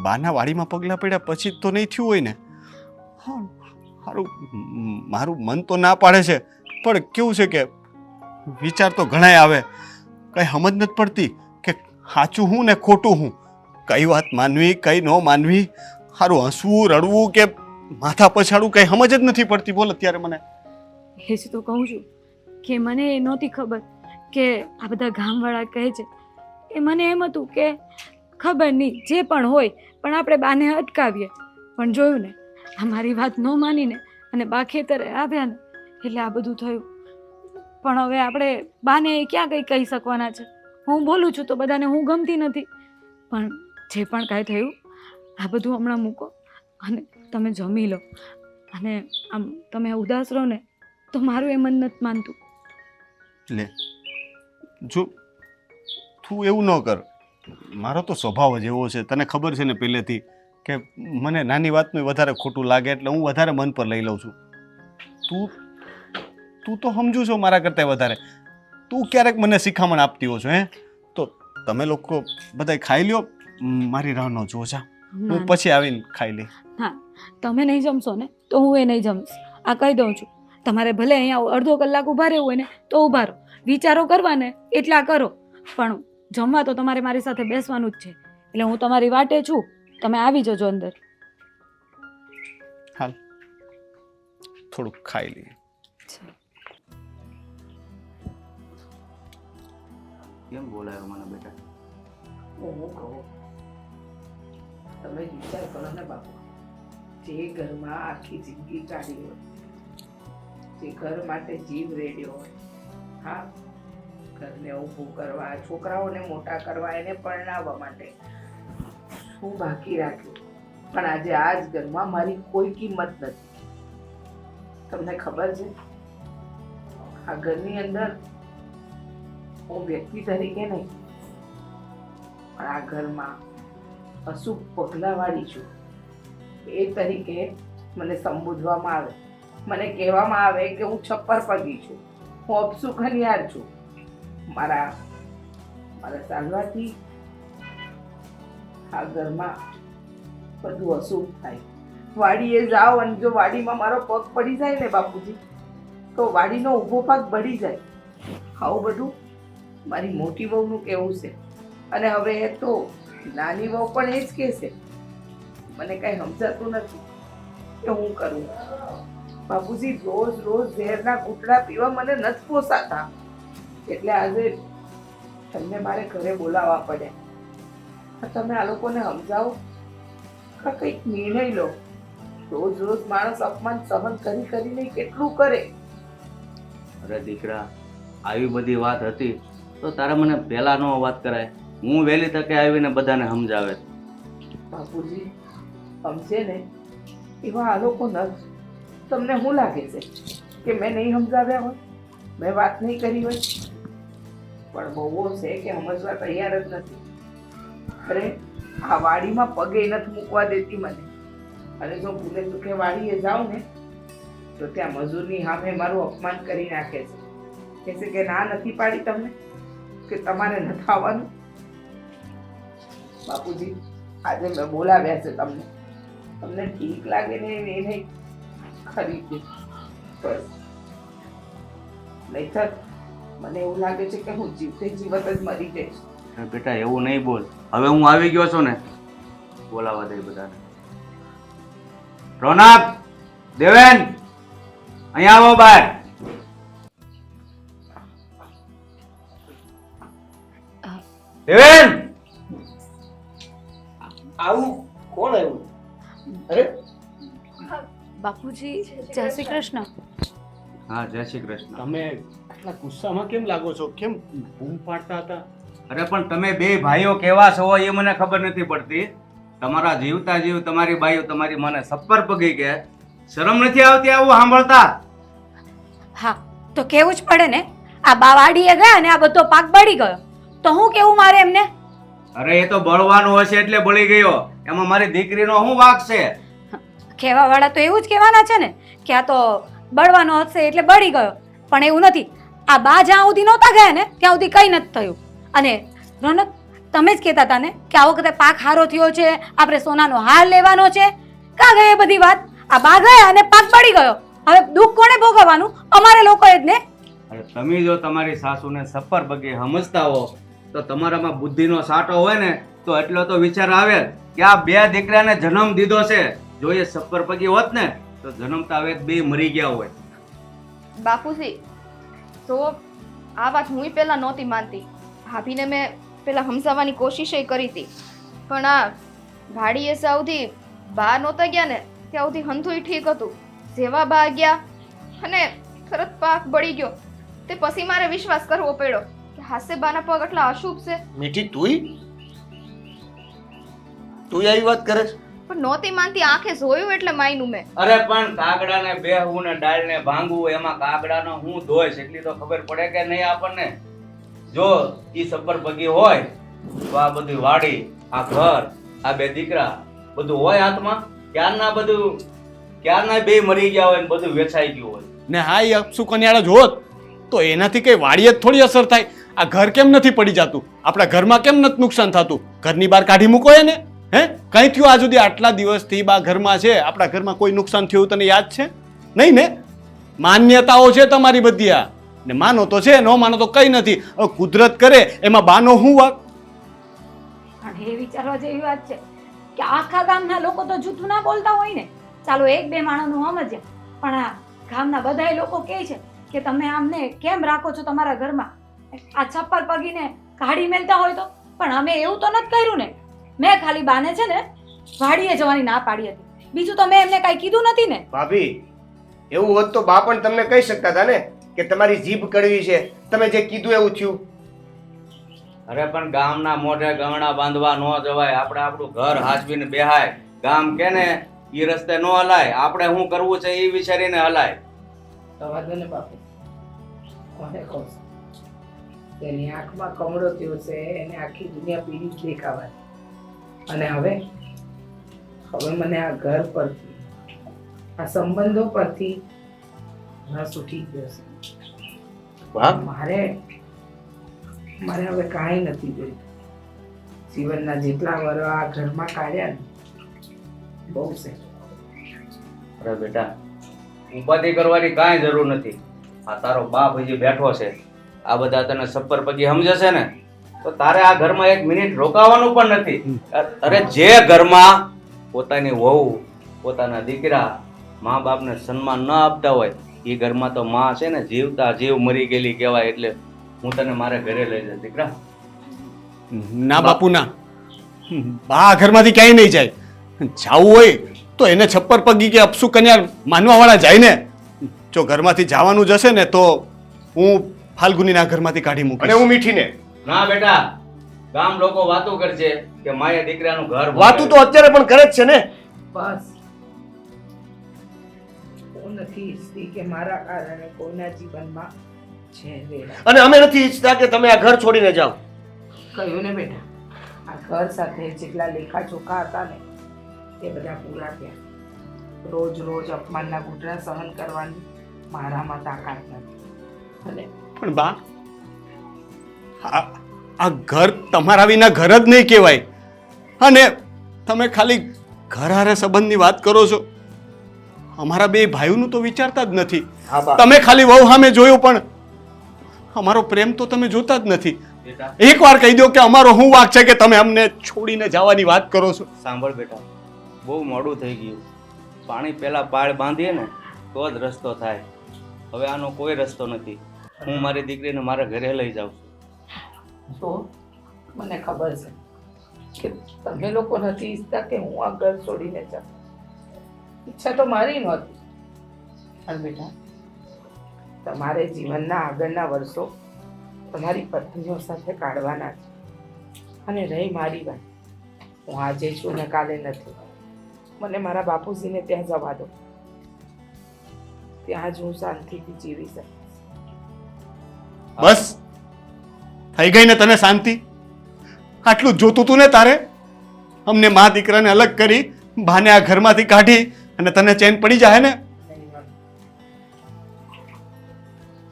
બાના વાડીમાં પગલાં પડ્યા પછી તો નહીં થયું હોય ને? હા, મારું મન તો ના પાડે છે, પણ કેવું છે કે વિચાર તો ઘણાય આવે, કંઈ સમજ નથી પડતી કે સાચું હું ને ખોટું હું, કઈ વાત માનવી કઈ ન માનવી, સારું હસવું રડવું કે માથા પછાડવું કંઈ સમજ જ નથી પડતી. બોલ અત્યારે મને. એ જ તો કહું છું કે મને એ નહોતી ખબર કે આ બધા ગામવાળા કહે છે. એ મને એમ હતું કે ખબર નહીં જે પણ હોય પણ આપણે બાને અટકાવીએ, પણ જોયું ને આ મારી વાત ન માનીને અને બા ખેતરે આવ્યા ને એટલે આ બધું થયું. પણ હવે આપણે બાને ક્યાં કંઈ કહી શકવાના છે? હું બોલું છું તો બધાને હું ગમતી નથી, પણ જે પણ કાંઈ થયું આ બધું હમણાં મૂકો અને તમે જમી લો. અને આમ તમે ઉદાસ રહો ને તો મારું એ મન નથી માનતું. લે જો તું એવું ન કર, મારો તો સ્વભાવ જ એવો છે, તને ખબર છે ને પહેલેથી કે મને નાની વાતનું વધારે ખોટું લાગે એટલે હું વધારે મન પર લઈ લઉં છું. તું તો સમજુ છો મારા કરતાં વધારે, તું ક્યારેક મને શિખામણ આપતી હો છો. તો તમે લોકો બધા ખાઈ લ્યો, મારી રાહ ન જો જા, હું પછી આવીને ખાઈ લઈ. હા, તમે નહીં જમશો ને તો હું એ નહીં જમીશ, આ કહી દઉં છું. તમારે ભલે અહીંયા અડધો કલાક ઊભા રહેવું હોય ને તો ઊભા રહો, વિચારો કરવા ને એટલા કરો, પણ જમવા તો તમારે મારી સાથે બેસવાનું જ છે. એટલે હું તમારી વાટે છું, તમે આવી જજો અંદર. હાલ થોડુંક ખાઈ લઈએ. કેમ બોલાયો મને બેટા? હું કહું, તમે જ વિચાર કરો ને બાપુ, જે ઘરમાં આખી જિંદગી કાઢી હોય, જે ઘર માટે જીવ રેડ્યો હોય, હા, ઘરને ઊભું કરવા, છોકરાઓને મોટા કરવા, એને પરણાવવા માટે શું બાકી રાખ્યું, પણ આજે આ જ ઘરમાં મારી કોઈ કિંમત નથી. તમને ખબર છે આ ઘરની અંદર હું વ્યક્તિ તરીકે નહીં પણ આ ઘરમાં અશુભ પગલાવાળી છું એ તરીકે મને સંબોધવામાં આવે, મને કહેવામાં આવે કે હું છપ્પર પગી છું, હું અપશુકનિયાર છું. મારા ચાલવાથી આ ઘરમાં બધું અશુભ થાય. વાડીએ જાઓ અને જો વાડીમાં મારો પગ પડી જાય ને બાપુજી તો વાડીનો ઊભો ભાગ બળી જાય. આવું બધું મારી મોટી વહુનું કહેવું છે, અને હવે એ તો નાની વહુ પણ એ જ કહેશે. મને કાંઈ સમજાતું નથી કે હું કરું. બાપુજી, રોજ રોજ ઝેરના ઘૂંટડા પીવા મને નથી પોસાતા, એટલે આજે તમને મારે ઘરે બોલાવવા પડ્યા. તમે આ લોકોને સમજાવો કે કંઈક નિર્ણય લો. રોજ રોજ માણસ અપમાન સહન કરીને કેટલું કરે. અરે દીકરા, આવી બધી વાત હતી તો તારે મને પહેલા નો વાત કરાય, હું વહેલી તકે આવીને બધાને સમજાવે. બાપુજી, સમજે ને એવા આ લોકો નથી. તમને શું લાગે છે કે મેં નહીં સમજાવ્યા હોય, મેં વાત નહીં કરી હોય? પણ બહુઓ છે કે સમજવા તૈયાર જ નથી. અરે આ વાડીમાં પગે નથી મૂકવા દેતી મને, અને જો ભૂલે ચૂકે વાડીએ જાઉં ને તો ત્યાં મજૂરની સામે મારું અપમાન કરી નાખે છે. કહે છે કે ના નથી પાડી તમને કે તમારે નથી આવવાનું. બાપુજી, આજે મેં બોલાવ્યા છે તમને, તમને ઠીક લાગે ને એ નહીં ખરીદે બસ, નહીંતર મને એવું લાગે છે કે હું જીવતે જીવત જ મરી જઈશ. અરે બેટા, એવું નહીં બોલ. હવે હું આવી ગયો છું ને, બોલાવા દે બધાને. રોનક, દેવેન, અહીંયા આવો બહાર. દેવેન, આવું કોણ આવ્યું? અરે બાપુજી, જય શ્રી કૃષ્ણ. હા, જય શ્રી કૃષ્ણ. તમે આટલા ગુસ્સામાં કેમ લાગો છો? કેમ બૂમ પાડતા હતા? અરે પણ તમે બે ભાઈઓ કેવા છો એ મને ખબર નથી પડતી. તમારા જીવતા જીવ તમારી બાઈઓ તમારી મને સપ્પર પગી ગયા, શરમ નથી આવતી આવું સાંભળતા? હા, તો કેવું જ પડે ને. આ બા વાડીએ ગયા ને આ બધો પાક બળી ગયો તો હું કેવું મારે એમને? અરે એ તો બળવાનું હશે એટલે બળી ગયો, એમાં મારી દીકરીનો શું વાંક છે? કહેવા વાળા તો એવું જ કહેવાના છે ને કે આ તો બળવાનો હશે એટલે બળી ગયો, પણ એવું નથી. આ બા જ્યાં સુધી નહોતા ગયા ને ત્યાં સુધી કંઈ નથી થયું. અને રોનક, તમે જ કહેતા હતા ને કે આ વખતે પાક સારો થયો છે, આપણે સોનાનો હાર લેવાનો છે. કાં ગઈ એ બધી વાત? આ બા ગયા અને પાક બળી ગયો. હવે દુઃખ કોણે ભોગવવાનું? અમારે લોકોએ જ ને. અરે તમે જો તમારી સાસુને સફર પગે સમજતા હો તો તમારામાં બુદ્ધિનો સાટો હોય ને તો એટલો તો વિચાર આવે કે આ બે દીકરાને જન્મ દીધો છે. જો એ સફર પગી હોત ને તો જન્મતા હવે બે મરી ગયા હોય. બાપુજી, તો આ વાત હું પહેલા નહોતી માનતી. ભાભીને મેં પહેલા સમજાવવાની કોશિશ કરી હતી, પણ આ ભાડીએ સૌથી બા નહોતા ગયા ને ત્યાં સુધી હંથુય ઠીક હતું. જેવા બા ગયા અને તરત પાક બળી ગયો તે પછી મારે વિશ્વાસ કરવો પડ્યો કે હાસ્ય બાના પગ એટલા અશુભ છે. મીઠી તું આવી વાત કરે છે? પણ નહોતી માનતી, આંખે જોયું એટલે માયનું મેં. અરે પણ કાગડાને બેહવું ને ડાળને ભાંગવું એમાં કાગડાનો હું દોષ એટલી તો ખબર પડે કે નહીં આપણને? જો ઈ સફર પગી હોય તો આ બધી વાડી, આ ઘર, આ બે દીકરા બધું હોય હાથમાં. ક્યારના બે મરી ગયા હોય ને બધું વેચાઈ ગયું હોય. ને હા, એ અપસુ કન્યાળા જોત તો એનાથી કઈ વાડીએ જ થોડી અસર થાય. આ ઘર કેમ નથી પડી જતું? આપણા ઘરમાં કેમ નથી નુકસાન થતું? ઘરની બહાર કાઢી મૂકો એને. હે, કઈ થયું આજ સુધી? આટલા દિવસથી બા ઘરમાં છે, આપણા ઘરમાં કોઈ નુકસાન થયું તને યાદ છે? નહીં ને? માન્યતાઓ છે તમારી બધી. આ ને માનો તો છે, ન માનો તો કઈ નથી. હવે કુદરત કરે એમાં બાનો હું વાક? પણ એ વિચારવા જેવી વાત છે કે આખા ગામના લોકો તો જૂઠું ના બોલતા હોય ને. ચાલો એક બે માણસનું સમજે, પણ આ ગામના બધાય લોકો કહે છે કે તમે આમને કેમ રાખો છો તમારા ઘરમાં? આ છપ્પર પગીને કાઢી મેલતા હોય તો. પણ અમે એવું તો નથી કર્યું ને. મેં ખાલી બાને છે ને વાડીએ જવાની ના પાડી હતી, બીજું તો મેં એમને કાંઈ કીધું નથી ને. ભાભી, એવું હોત તો બા પણ તમને કહી શકતા હતા ને કે તમારી જીભ કડવી છે, તમે જે કીધું એવું થયું. અરે પણ ગામના મોઢે ગહણા બાંધવા ન જવાય. આપણે આપણું ઘર હાચવીને બેહાય. ગામ કે ને ઈ રસ્તે ન હલાય. આપણે શું કરવું છે એ વિચારીને હલાય. થવા દો ને બાપુ, કોને કહું છું? તેની આંખમાં કમળો થયો છે, એને આખી દુનિયા પીડી જ દેખાવાની. અને હવે મને આ ઘર પરથી, આ સંબંધો પરથી રસ ઉઠી ગયો છે. મારે હવે કાંઈ નથી જોયું. જીવનના જેટલા વર્ષ આ ઘરમાં કાઢ્યા ને બહુ છે. અરે બેટા, ઉપાધિ કરવાની કાંઈ જરૂર નથી. આ તારો બાપ હજી બેઠો છે, આ બધા તને સફર પગી સમજે છે ને તો તારે આ ઘરમાં એક મિનિટ રોકાવાનું પણ નથી. અરે જે ઘરમાં પોતાની વહુ, પોતાના દીકરા, મા બાપને સન્માન ન આપતા હોય એ ઘરમાં તો માં છે ને જીવતા જીવ મરી ગયેલી કહેવાય. એટલે હું તને મારે ઘરે લઈ જાય દીકરા. ના બાપુ ના, બા ઘરમાંથી ક્યાંય નહીં જાય. જાવું હોય તો એને છપ્પર પગી કે અપસુ કન્યા માનવા વાળા જાય ને. જો ઘરમાંથી જવાનું જશે ને તો હું ફાલ્ગુનીના ઘરમાંથી કાઢી મૂકીશ. અને હું મીઠીને. ના બેટા, ગામ લોકો વાતો કરશે કે માએ દીકરાનું ઘર વાતું તો અત્યારે પણ કરે જ છે ને. બસ, હું નથી ઈચ્છતી કે મારા કારણે કોઈના જીવનમાં ઝેર વેરાય. અને અમે નથી ઈચ્છતા કે તમે આ ઘર છોડીને જાઓ. કહ્યું ને બેટા, આ ઘર સાથે જેટલા લેખા ચોખા હતા ને એ બધા પૂરા થયા. રોજ રોજ અપમાનના ઘૂંટડા સહન કરવાની મારામાં તાકાત નથી. અને પણ બા, આ ઘર તમારા વિના ઘર જ નહીં કહેવાય. અને તમે ખાલી ઘર હારે સંબંધની વાત કરો છો. અમારા બે ભાઈઓનું તો વિચારતા જ નથી. હા બા. તમે ખાલી વહુ સામે જોયું, પણ અમારો પ્રેમ તો તમે જોતા જ નથી. બેટા એકવાર કહી દો કે અમારો શું વાંક છે કે તમે અમને છોડીને જવાની વાત કરો છો? સાંભળ બેટા, બહુ મોડું થઈ ગયું. પાણી પહેલા પાળ બાંધીએ ને તો જ રસ્તો થાય. હવે આનો કોઈ રસ્તો નથી. હું મારી દીકરીને મારા ઘરે લઈ જાઉં છું. તો મને ખબર છે કે તમે લોકો નથી ઈચ્છતા કે હું આ ઘર છોડીને જાઉં. ઈચ્છા તો મારી નહોતી. પણ બેટા, તમારે જીવનના આગળના વર્ષો તમારી પત્નીઓ સાથે કાઢવાના છે. અને રહી મારી વાત, હું આજે છું ને કાલે નથી. મને મારા બાપુજીને ત્યાં જવા દો. ત્યાં જ હું શાંતિથી જીવી શકીશ. બસ થઈ ગઈ ને તને શાંતિ? આટલું જ જોતું તું ને તારે? અમને મા દીકરાને અલગ કરી બાને આ ઘરમાંથી કાઢી અને તને ચેન પડી જાય ને?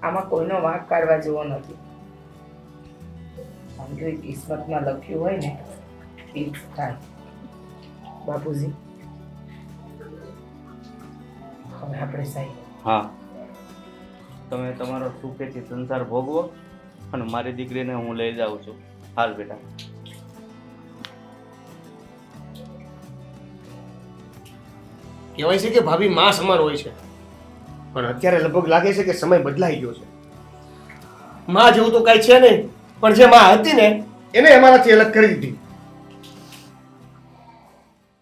આમાં કોઈનો વાંક કાઢવા જેવો નથી. સમજો એ કિસ્મતમાં લખ્યું હોય ને એ જ થાય. બાપુજી, હવે આપણે સાહેબ હા, તમે તમારો સુખેથી સંસાર ભોગવો અને મારી દીકરીને હું લઈ જાઉં છું. હાલ બેટા. કહેવાય છે કે ભાભી માં સમાન હોય છે, પણ અત્યારે લગભગ લાગે છે કે સમય બદલાઈ ગયો છે. માં જેવું તો કાંઈ છે નહીં, પણ જે માં હતી ને એને અમારાથી અલગ કરી દીધી.